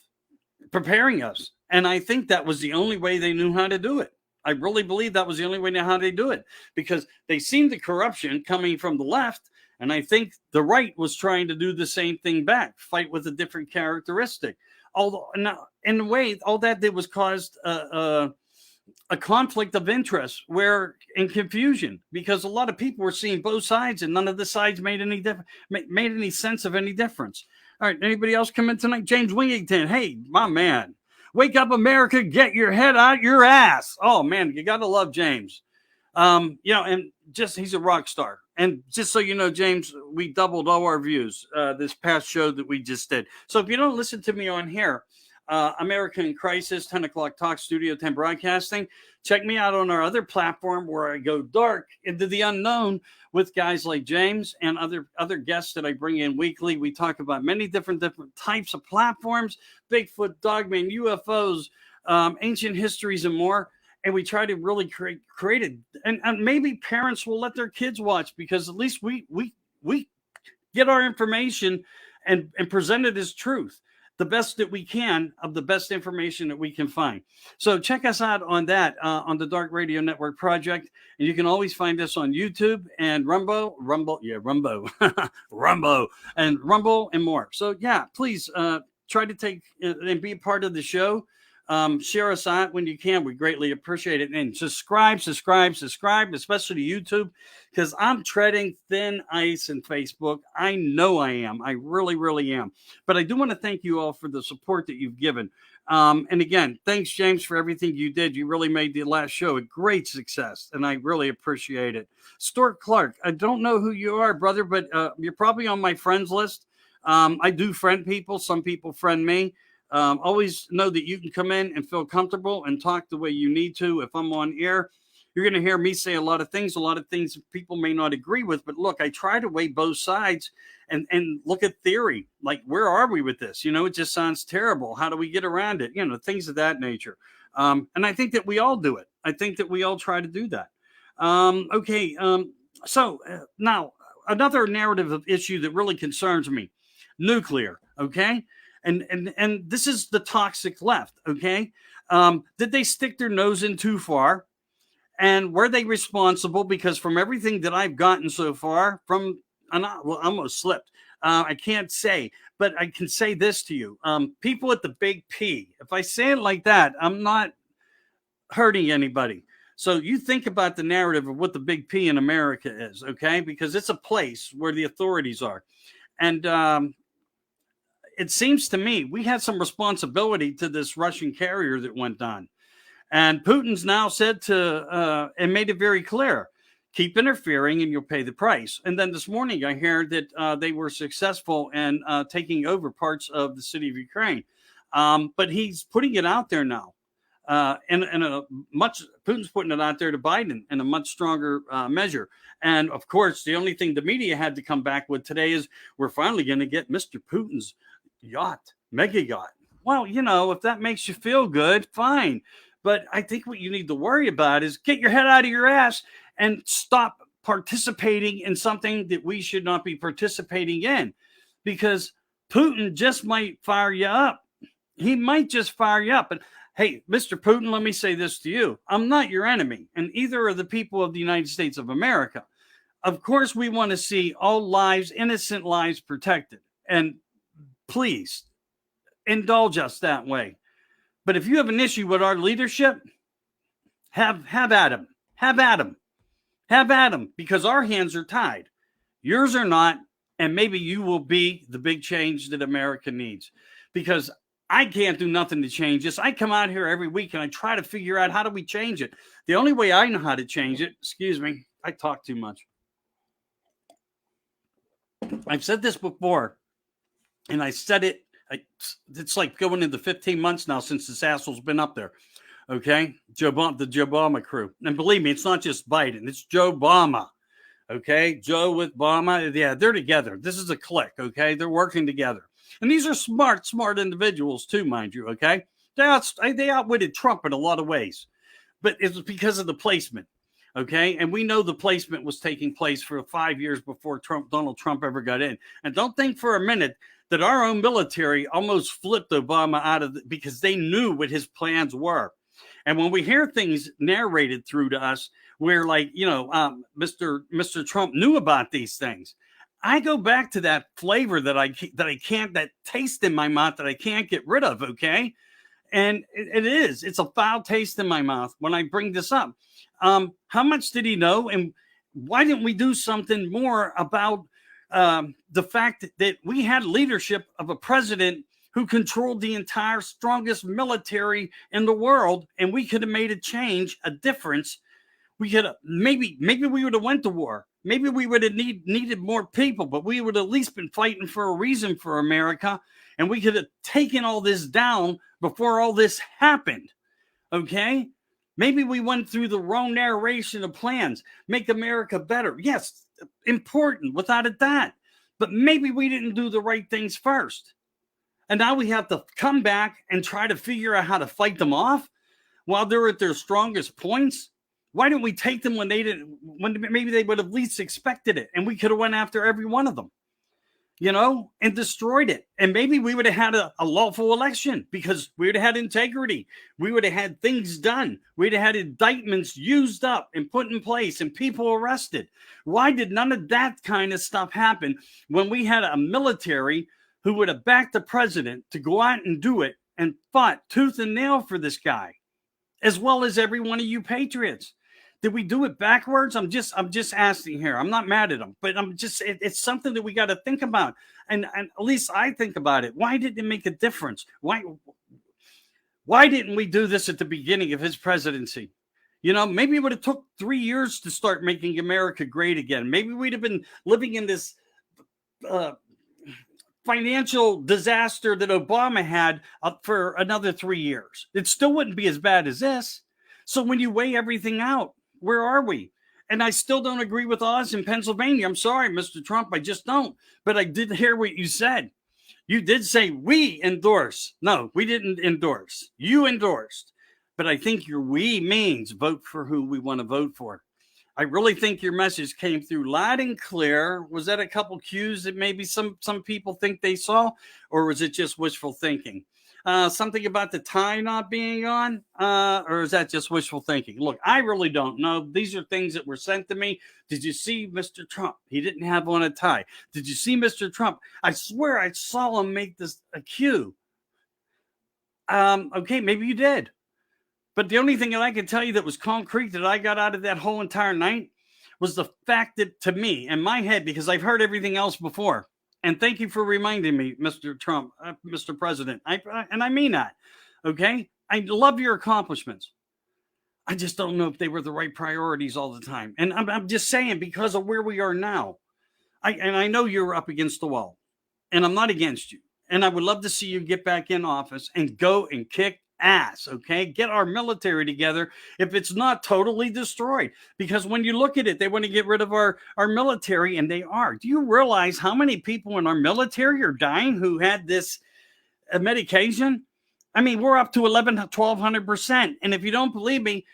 preparing us. And I think that was the only way they knew how to do it. I really believe that was the only way how they do it, because they seen the corruption coming from the left. And I think the right was trying to do the same thing back, fight with a different characteristic. Although, in a way, all that did was caused a conflict of interest and confusion, because a lot of people were seeing both sides and none of the sides made any sense of any difference. All right, anybody else come in tonight? James Wingington, hey, my man. Wake up, America, get your head out your ass. Oh, man, you got to love James. And just he's a rock star. And just so you know, James, we doubled all our views this past show that we just did. So if you don't listen to me on here, America in Crisis, 10 o'clock talk, Studio 10 broadcasting, check me out on our other platform where I go dark into the unknown with guys like James and other guests that I bring in weekly. We talk about many different types of platforms, Bigfoot, Dogman, UFOs, ancient histories, and more. And we try to really create it. And maybe parents will let their kids watch, because at least we get our information and present it as truth, the best that we can of the best information that we can find. So check us out on that, on the Dark Radio Network Project. And you can always find us on YouTube and Rumble, and Rumble and more. So yeah, please try to take and be a part of the show. Share us out when you can. We greatly appreciate it. And subscribe, especially to YouTube, because I'm treading thin ice in Facebook. I know I am. I really, really am. But I do want to thank you all for the support that you've given. And again, thanks, James, for everything you did. You really made the last show a great success, and I really appreciate it. Stuart Clark, I don't know who you are, brother, but you're probably on my friends list. I do friend people. Some people friend me. Always know that you can come in and feel comfortable and talk the way you need to. If I'm on air, you're going to hear me say a lot of things people may not agree with. But look, I try to weigh both sides and look at theory. Like, where are we with this? It just sounds terrible. How do we get around it? Things of that nature. And I think that we all do it. I think that we all try to do that. So now another narrative of issue that really concerns me, nuclear. Okay. And this is the toxic left, okay? Did they stick their nose in too far? And were they responsible? Because from everything that I've gotten so far, I almost slipped. I can't say, but I can say this to you. People at the big P, if I say it like that, I'm not hurting anybody. So you think about the narrative of what the big P in America is, okay? Because it's a place where the authorities are. And it seems to me we had some responsibility to this Russian carrier that went on. And Putin's now said and made it very clear, keep interfering and you'll pay the price. And then this morning I heard that they were successful in taking over parts of the city of Ukraine. But he's putting it out there now. Putin's putting it out there to Biden in a much stronger measure. And of course, the only thing the media had to come back with today is we're finally going to get Mr. Putin's yacht, mega yacht. Well, if that makes you feel good, fine. But I think what you need to worry about is get your head out of your ass and stop participating in something that we should not be participating in, because Putin just might fire you up. He might just fire you up. But hey, Mr. Putin, let me say this to you. I'm not your enemy, and either are the people of the United States of America. Of course, we want to see all lives, innocent lives, protected. And please indulge us that way. But if you have an issue with our leadership, have at him. Have at them. Have at them, because our hands are tied. Yours are not. And maybe you will be the big change that America needs, because I can't do nothing to change this. I come out here every week and I try to figure out, how do we change it? The only way I know how to change it, excuse me, I talk too much. I've said this before, and I said it, it's like going into 15 months now since this asshole's been up there. Okay? the Joe Obama crew. And believe me, it's not just Biden, it's Joe Obama. Okay? Joe with Obama. Yeah, they're together. This is a clique. Okay? They're working together. And these are smart individuals too, mind you. Okay? They outwitted Trump in a lot of ways, but it was because of the placement. Okay. And we know the placement was taking place for 5 years before Donald Trump ever got in. And don't think for a minute that our own military almost flipped Obama out of it, because they knew what his plans were. And when we hear things narrated through to us, we're like, Mr. Trump knew about these things. I go back to that flavor that taste in my mouth that I can't get rid of. Okay. And it's a foul taste in my mouth when I bring this up. How much did he know? And why didn't we do something more about the fact that we had leadership of a president who controlled the entire strongest military in the world, and we could have made a change, a difference. We could have, maybe we would have went to war. Maybe we would have needed more people, but we would have at least been fighting for a reason for America, and we could have taken all this down before all this happened. Okay? Maybe we went through the wrong narration of plans. Make America better. Yes, important, without a doubt. But maybe we didn't do the right things first. And now we have to come back and try to figure out how to fight them off while they're at their strongest points. Why didn't we take them when maybe they would have least expected it, and we could have went after every one of them, and destroyed it. And maybe we would have had a lawful election, because we would have had integrity. We would have had things done. We'd have had indictments used up and put in place and people arrested. Why did none of that kind of stuff happen when we had a military who would have backed the president to go out and do it and fought tooth and nail for this guy, as well as every one of you patriots? Did we do it backwards? I'm just asking here. I'm not mad at them, but it's something that we got to think about. And at least I think about it. Why didn't it make a difference? Why didn't we do this at the beginning of his presidency? Maybe it would have took 3 years to start making America great again. Maybe we'd have been living in this financial disaster that Obama had for another 3 years. It still wouldn't be as bad as this. So when you weigh everything out, where are we? And I still don't agree with Oz in Pennsylvania. I'm sorry, Mr. Trump. I just don't. But I did hear what you said. You did say we endorse. No, we didn't endorse. You endorsed. But I think your we means vote for who we want to vote for. I really think your message came through loud and clear. Was that a couple cues that maybe some people think they saw? Or was it just wishful thinking? Something about the tie not being on? Or is that just wishful thinking? Look, I really don't know. These are things that were sent to me. Did you see Mr. Trump? He didn't have on a tie. Did you see Mr. Trump? I swear I saw him make this a cue. Okay, maybe you did. But the only thing that I can tell you that was concrete that I got out of that whole entire night was the fact that, to me, in my head, because I've heard everything else before, and thank you for reminding me, Mr. Trump, Mr. President. And I mean that. Okay? I love your accomplishments. I just don't know if they were the right priorities all the time. And I'm just saying, because of where we are now. I know you're up against the wall. And I'm not against you. And I would love to see you get back in office and go and kick ass, okay? Get our military together if it's not totally destroyed. Because when you look at it, they want to get rid of our military, and they are. Do you realize how many people in our military are dying who had this medication? I mean, we're up to 1,200%. And if you don't believe me,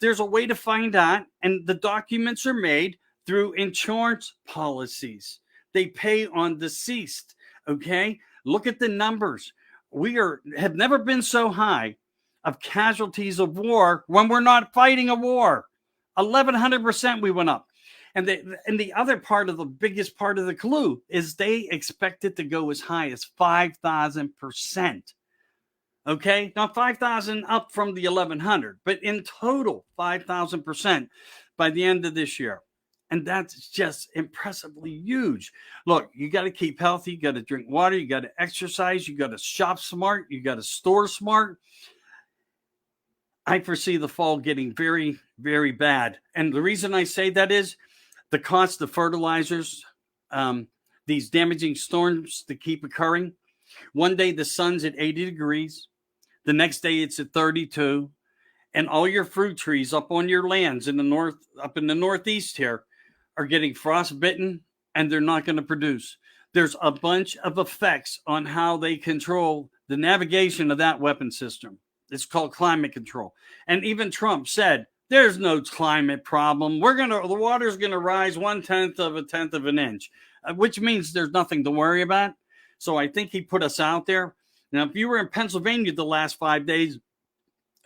there's a way to find out, and the documents are made through insurance policies. They pay on deceased, okay? Look at the numbers. We have never been so high of casualties of war when we're not fighting a war. 1,100% we went up. And the other part of the biggest part of the clue is they expect it to go as high as 5,000%. Okay, now 5,000 up from the 1,100, but in total 5,000% by the end of this year. And that's just impressively huge. Look, you got to keep healthy. You got to drink water. You got to exercise. You got to shop smart. You got to store smart. I foresee the fall getting very, very bad. And the reason I say that is the cost of fertilizers, these damaging storms that keep occurring. One day the sun's at 80 degrees. The next day it's at 32. And all your fruit trees up on your lands in the north, up in the northeast here, are getting frostbitten and they're not going to produce. There's a bunch of effects on how they control the navigation of that weapon system. It's called climate control. And even Trump said, there's no climate problem. The water's going to rise 1/10 of an inch, which means there's nothing to worry about. So I think he put us out there. Now, if you were in Pennsylvania the last 5 days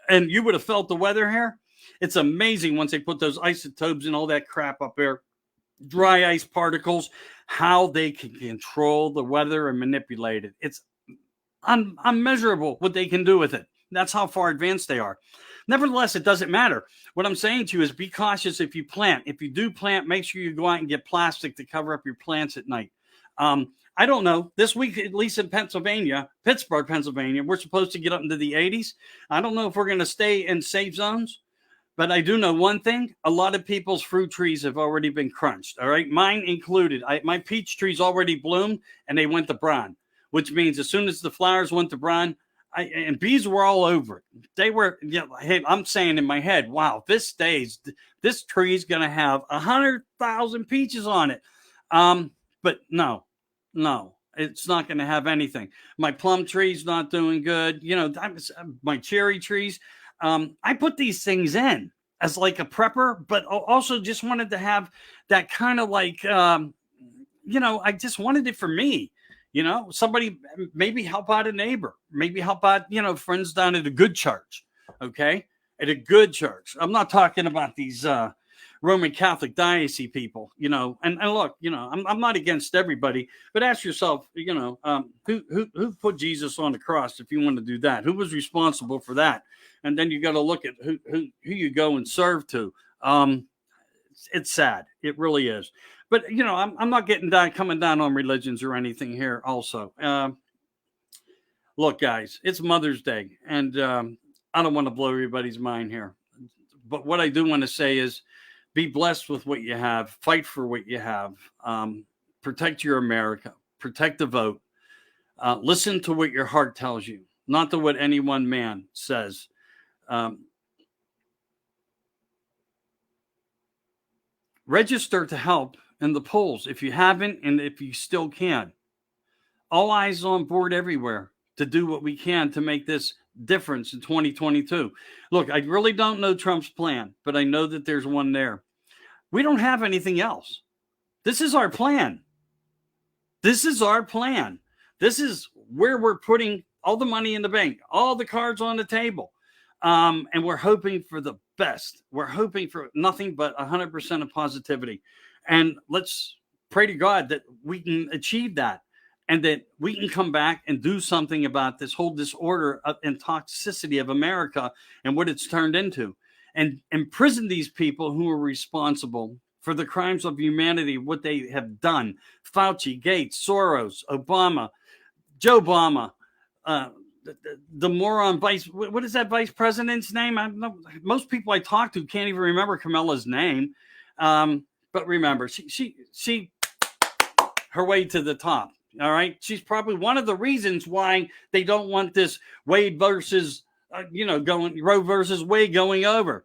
and you would have felt the weather here, it's amazing once they put those isotopes and all that crap up there, dry ice particles, how they can control the weather and manipulate it. It's unmeasurable what they can do with it. That's how far advanced they are. Nevertheless, it doesn't matter. What I'm saying to you is be cautious if you plant. If you do plant, make sure you go out and get plastic to cover up your plants at night. I don't know. This week, at least in Pennsylvania, Pittsburgh, Pennsylvania, we're supposed to get up into the 80s. I don't know if we're going to stay in safe zones, but I do know one thing. A lot of people's fruit trees have already been crunched, all right? Mine included. My peach trees already bloomed, and they went to brown, which means as soon as the flowers went to brown, and bees were all over it. They were, hey, I'm saying in my head, wow, this tree is going to have 100,000 peaches on it. But no, it's not going to have anything. My plum tree's not doing good. My cherry trees. I put these things in as like a prepper, but also just wanted to have that kind of like, I just wanted it for me. Somebody maybe help out a neighbor, maybe help out, friends down at a good church. Okay. At a good church. I'm not talking about these Roman Catholic diocese people, and look, I'm not against everybody, but ask yourself, who put Jesus on the cross? If you want to do that, who was responsible for that? And then you got to look at who you go and serve to. It's sad. It really is. But, I'm not coming down on religions or anything here also. Look, guys, it's Mother's Day, and I don't want to blow everybody's mind here. But what I do want to say is be blessed with what you have. Fight for what you have. Protect your America. Protect the vote. Listen to what your heart tells you, not to what any one man says. Register to help in the polls if you haven't and if you still can. All eyes on board everywhere to do what we can to make this difference in 2022. Look, I really don't know Trump's plan, but I know that there's one there. We don't have anything else. This is our plan. This is our plan. This is where we're putting all the money in the bank, all the cards on the table. And we're hoping for the best. We're hoping for nothing but 100% of positivity. And let's pray to God that we can achieve that and that we can come back and do something about this whole disorder and toxicity of America and what it's turned into, and imprison these people who are responsible for the crimes of humanity, what they have done. Fauci, Gates, Soros, Obama, Joe Obama, the moron vice, what is that vice president's name? Most people I talk to can't even remember Kamala's name. But remember, she her way to the top. All right. She's probably one of the reasons why they don't want this Wade versus, Roe versus Wade going over.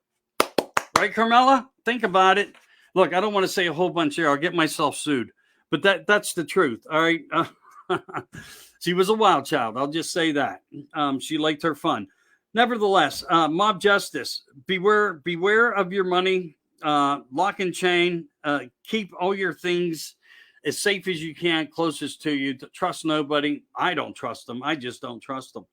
Right, Carmela? Think about it. Look, I don't want to say a whole bunch here. I'll get myself sued. But that's the truth. All right. She was a wild child. I'll just say that. She liked her fun. Nevertheless, mob justice. Beware of your money. Lock and chain. Keep all your things as safe as you can, closest to you. Trust nobody. I don't trust them. I just don't trust them.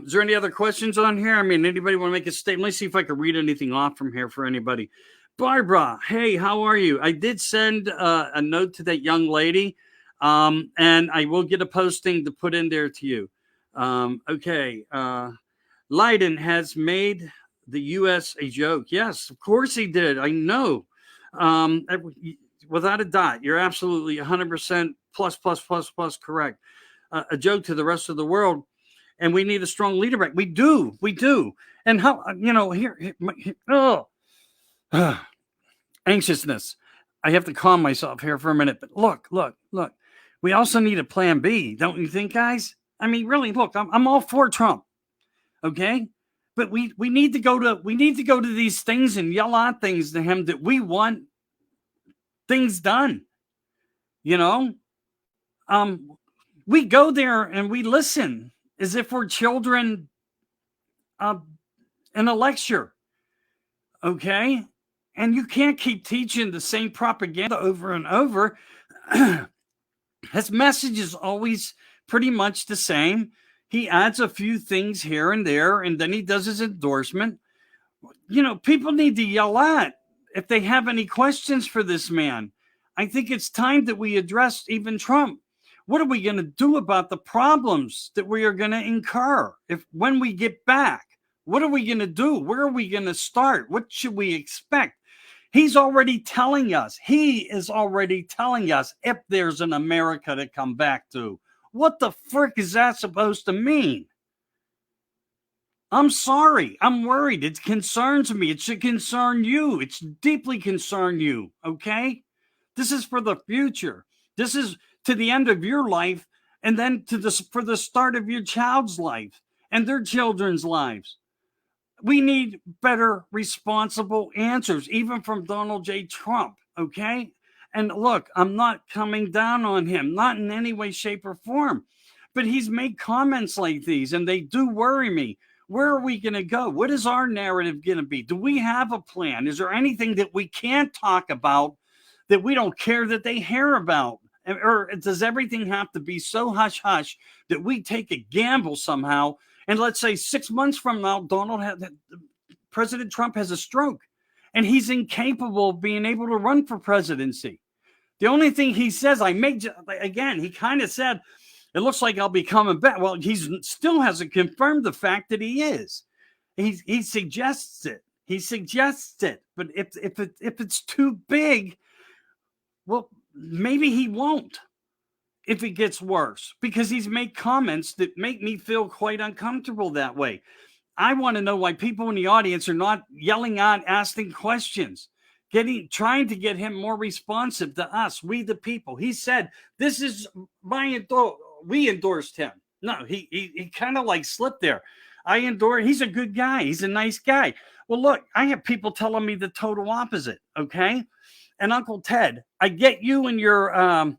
Is there any other questions on here? I mean, anybody want to make a statement? Let me see if I can read anything off from here for anybody. Barbara, hey, how are you? I did send a note to that young lady, and I will get a posting to put in there to you. Okay. Leiden has made the U.S. a joke. Yes, of course he did. I know. Um, Without a dot, you're absolutely 100% plus correct. A joke to the rest of the world. And we need a strong leader back. We do. We do. And how, oh, anxiousness. I have to calm myself here for a minute. But look. We also need a plan B, don't you think, guys? I mean, really, look, I'm all for Trump. Okay. But we need to go to these things and yell out things to him that we want things done. You know, we go there and we listen as if we're children in a lecture. Okay. And you can't keep teaching the same propaganda over and over. His message is always pretty much the same. He adds a few things here and there, and then he does his endorsement. People need to yell at if they have any questions for this man. I think it's time that we address even Trump. What are we going to do about the problems that we are going to incur when we get back? What are we going to do? Where are we going to start? What should we expect? He is already telling us if there's an America to come back to. What the frick is that supposed to mean? I'm sorry. I'm worried. It concerns me. It should concern you. It's deeply concern you. Okay? This is for the future. This is to the end of your life, and then for the start of your child's life and their children's lives. We need better, responsible answers, even from Donald J. Trump. Okay? And look, I'm not coming down on him, not in any way, shape, or form. But he's made comments like these, and they do worry me. Where are we going to go? What is our narrative going to be? Do we have a plan? Is there anything that we can't talk about that we don't care that they hear about? Or does everything have to be so hush-hush that we take a gamble somehow? And let's say 6 months from now, President Trump has a stroke, and he's incapable of being able to run for presidency. The only thing he says, he kind of said, it looks like I'll be coming back. Well, he still hasn't confirmed the fact that he is. He suggests it. But if it's too big, well, maybe he won't if it gets worse, because he's made comments that make me feel quite uncomfortable that way. I want to know why people in the audience are not yelling out, asking questions, trying to get him more responsive to us, we the people. He said, this is we endorsed him. No, he kind of like slipped there. He's a good guy. He's a nice guy. Well, look, I have people telling me the total opposite. Okay. And Uncle Ted, I get you and your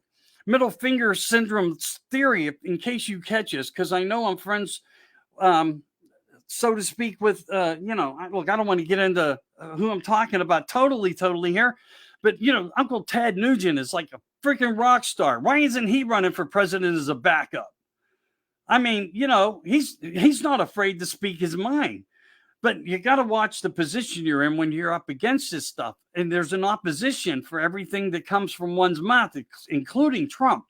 middle finger syndrome theory, in case you catch us, because I know I'm friends, so to speak, with, look, I don't want to get into who I'm talking about totally here, but, Uncle Ted Nugent is like a freaking rock star. Why isn't he running for president as a backup? I mean, he's not afraid to speak his mind. But you got to watch the position you're in when you're up against this stuff. And there's an opposition for everything that comes from one's mouth, including Trump.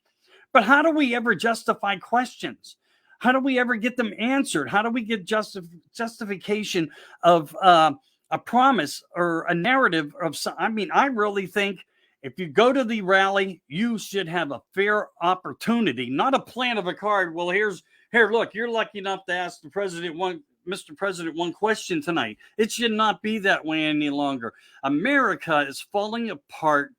But how do we ever justify questions? How do we ever get them answered? How do we get justification of a promise or a narrative of I really think if you go to the rally, you should have a fair opportunity, not a plan of a card. Well, here, look, you're lucky enough to ask Mr. President, one question tonight. It should not be that way any longer. America is falling apart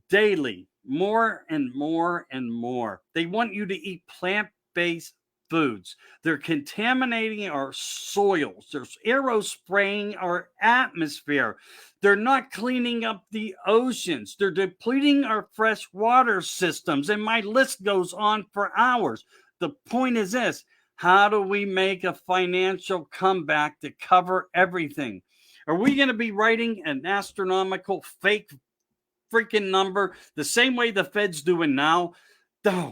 daily, more and more and more. They want you to eat plant-based foods. They're contaminating our soils. They're aerospraying our atmosphere. They're not cleaning up the oceans. They're depleting our fresh water systems. And my list goes on for hours. The point is this. How do we make a financial comeback to cover everything? Are we going to be writing an astronomical fake freaking number the same way the Fed's doing now?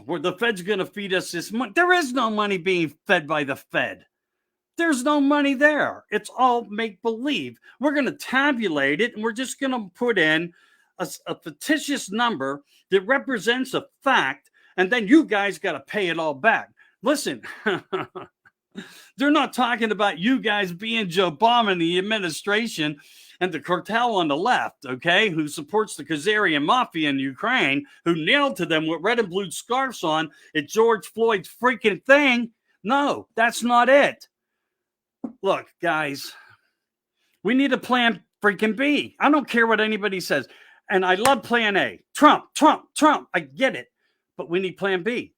Where the Fed's going to feed us this money? There is no money being fed by the Fed. There's no money there. It's all make-believe. We're going to tabulate it, and we're just going to put in a fictitious number that represents a fact, and then you guys got to pay it all back. Listen, They're not talking about you guys being Joe Biden and the administration and the cartel on the left, okay, who supports the Khazarian mafia in Ukraine, who nailed to them with red and blue scarves on at George Floyd's freaking thing. No, that's not it. Look, guys, we need a plan freaking B. I don't care what anybody says. And I love plan A. Trump. I get it. But we need plan B.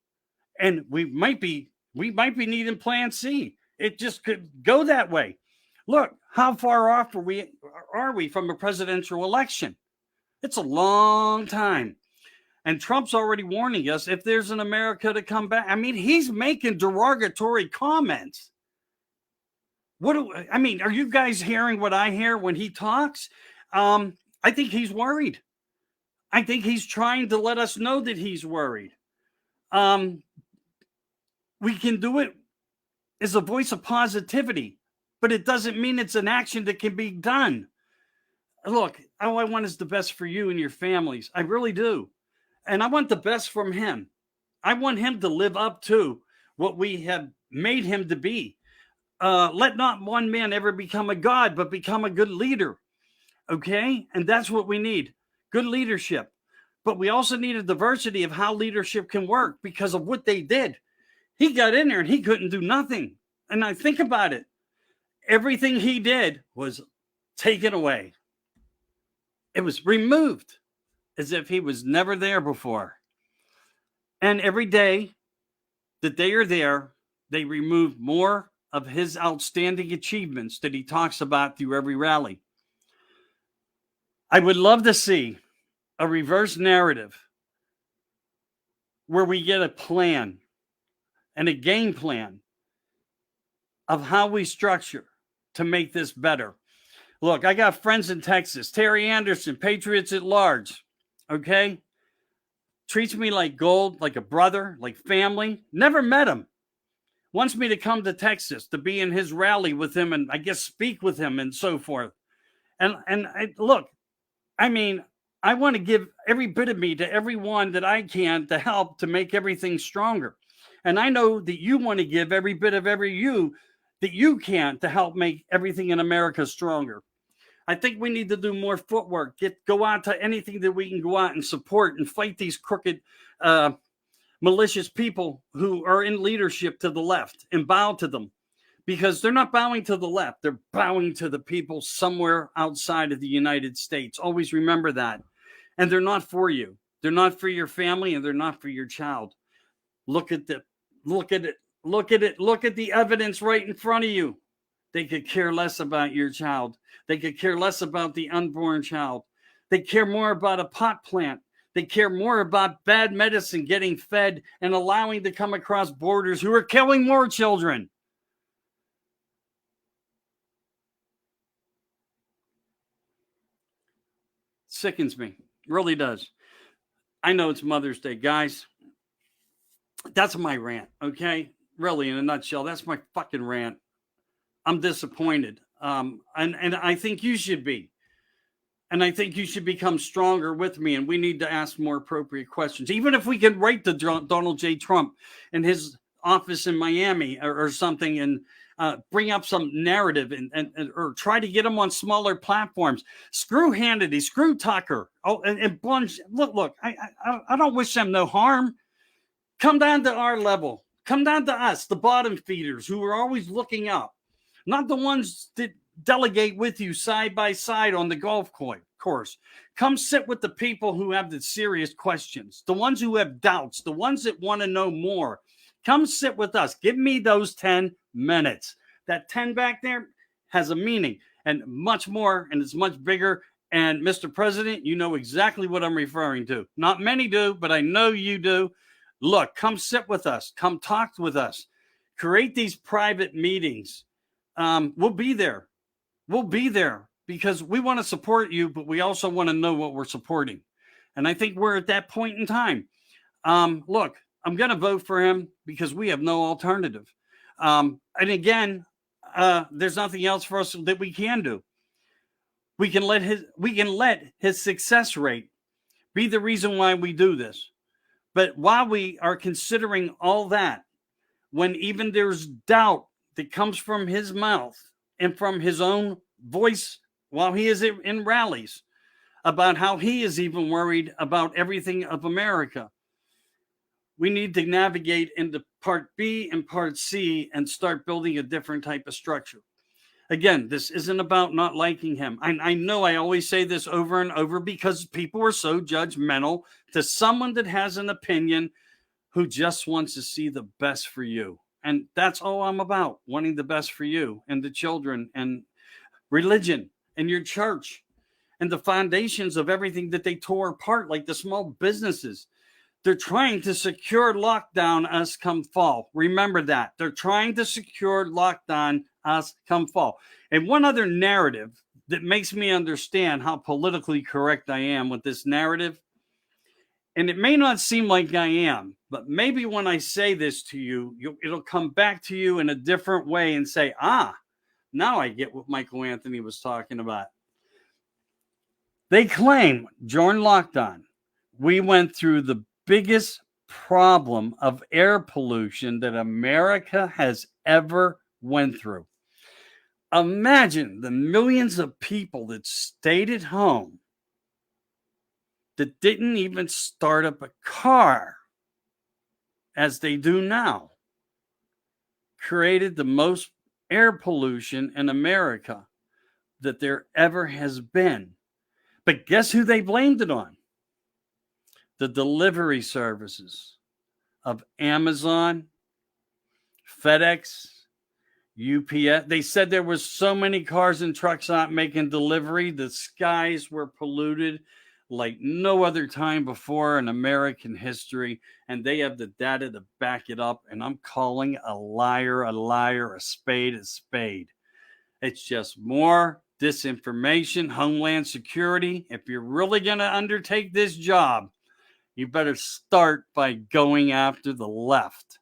And we might be needing plan C. It just could go that way. Look, how far off are we from a presidential election? It's a long time. And Trump's already warning us if there's an America to come back. I mean, he's making derogatory comments. Are you guys hearing what I hear when he talks? I think he's worried. I think he's trying to let us know that he's worried. We can do it as a voice of positivity, but it doesn't mean it's an action that can be done. Look, all I want is the best for you and your families. I really do. And I want the best from him. I want him to live up to what we have made him to be. Let not one man ever become a god, but become a good leader. Okay? And that's what we need. Good leadership. But we also need a diversity of how leadership can work because of what they did. He got in there and he couldn't do nothing. And I think about it. Everything he did was taken away. It was removed as if he was never there before. And every day that they are there, they remove more of his outstanding achievements that he talks about through every rally. I would love to see a reverse narrative where we get a plan and a game plan of how we structure to make this better. Look, I got friends in Texas. Terry Anderson, Patriots at Large, okay? Treats me like gold, like a brother, like family. Never met him. Wants me to come to Texas to be in his rally with him and I guess speak with him and so forth. Look, I mean, I want to give every bit of me to everyone that I can to help to make everything stronger. And I know that you want to give every bit of you that you can to help make everything in America stronger. I think we need to do more footwork, go out to anything that we can go out and support and fight these crooked, malicious people who are in leadership to the left and bow to them because they're not bowing to the left. They're bowing to the people somewhere outside of the United States. Always remember that. And they're not for you. They're not for your family and they're not for your child. Look at it. Look at the evidence right in front of you. They could care less about your child. They could care less about the unborn child. They care more about a pot plant. They care more about bad medicine getting fed and allowing to come across borders who are killing more children. Sickens me. Really does. I know it's Mother's Day, guys. That's my rant, okay? Really, in a nutshell, that's my fucking rant. I'm disappointed. And I think you should be. And I think you should become stronger with me. And we need to ask more appropriate questions. Even if we can write to Donald J. Trump in his office in Miami or something and bring up some narrative or try to get him on smaller platforms. Screw Hannity, screw Tucker. Oh, and Bunch. Look, I don't wish them no harm. Come down to our level. Come down to us, the bottom feeders who are always looking up. Not the ones that delegate with you side by side on the golf course. Come sit with the people who have the serious questions, the ones who have doubts, the ones that want to know more. Come sit with us. Give me those 10 minutes. That 10 back there has a meaning and much more, and it's much bigger. And Mr. President, you know exactly what I'm referring to. Not many do, but I know you do. Look, come sit with us. Come talk with us. Create these private meetings. We'll be there. We'll be there because we want to support you, but we also want to know what we're supporting. And I think we're at that point in time. Look, I'm going to vote for him because we have no alternative. And again, there's nothing else for us that we can do. We can let his success rate be the reason why we do this. But while we are considering all that, when even there's doubt that comes from his mouth and from his own voice while he is in rallies about how he is even worried about everything of America. We need to navigate into part B and part C and start building a different type of structure. Again, this isn't about not liking him. I know I always say this over and over because people are so judgmental to someone that has an opinion who just wants to see the best for you. And that's all I'm about, wanting the best for you and the children and religion and your church and the foundations of everything that they tore apart, like the small businesses. They're trying to secure lockdown us come fall. Remember that. They're trying to secure lockdown us come fall. And one other narrative that makes me understand how politically correct I am with this narrative, and it may not seem like I am, but maybe when I say this to you, it'll come back to you in a different way and say, now I get what Michael Anthony was talking about. They claim during lockdown, we went through the biggest problem of air pollution that America has ever went through. Imagine the millions of people that stayed at home that didn't even start up a car as they do now, created the most air pollution in America that there ever has been. But guess who they blamed it on? The delivery services of Amazon, FedEx, UPS. They said there was so many cars and trucks not making delivery. The skies were polluted like no other time before in American history. And they have the data to back it up. And I'm calling a liar, a spade, a spade. It's just more disinformation, Homeland Security. If you're really going to undertake this job, you better start by going after the left.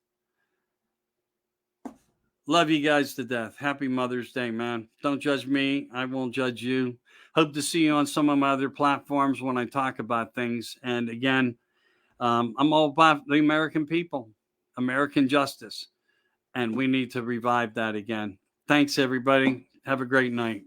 Love you guys to death. Happy Mother's Day, man. Don't judge me. I won't judge you. Hope to see you on some of my other platforms when I talk about things. And again, I'm all about the American people, American justice. And we need to revive that again. Thanks, everybody. Have a great night.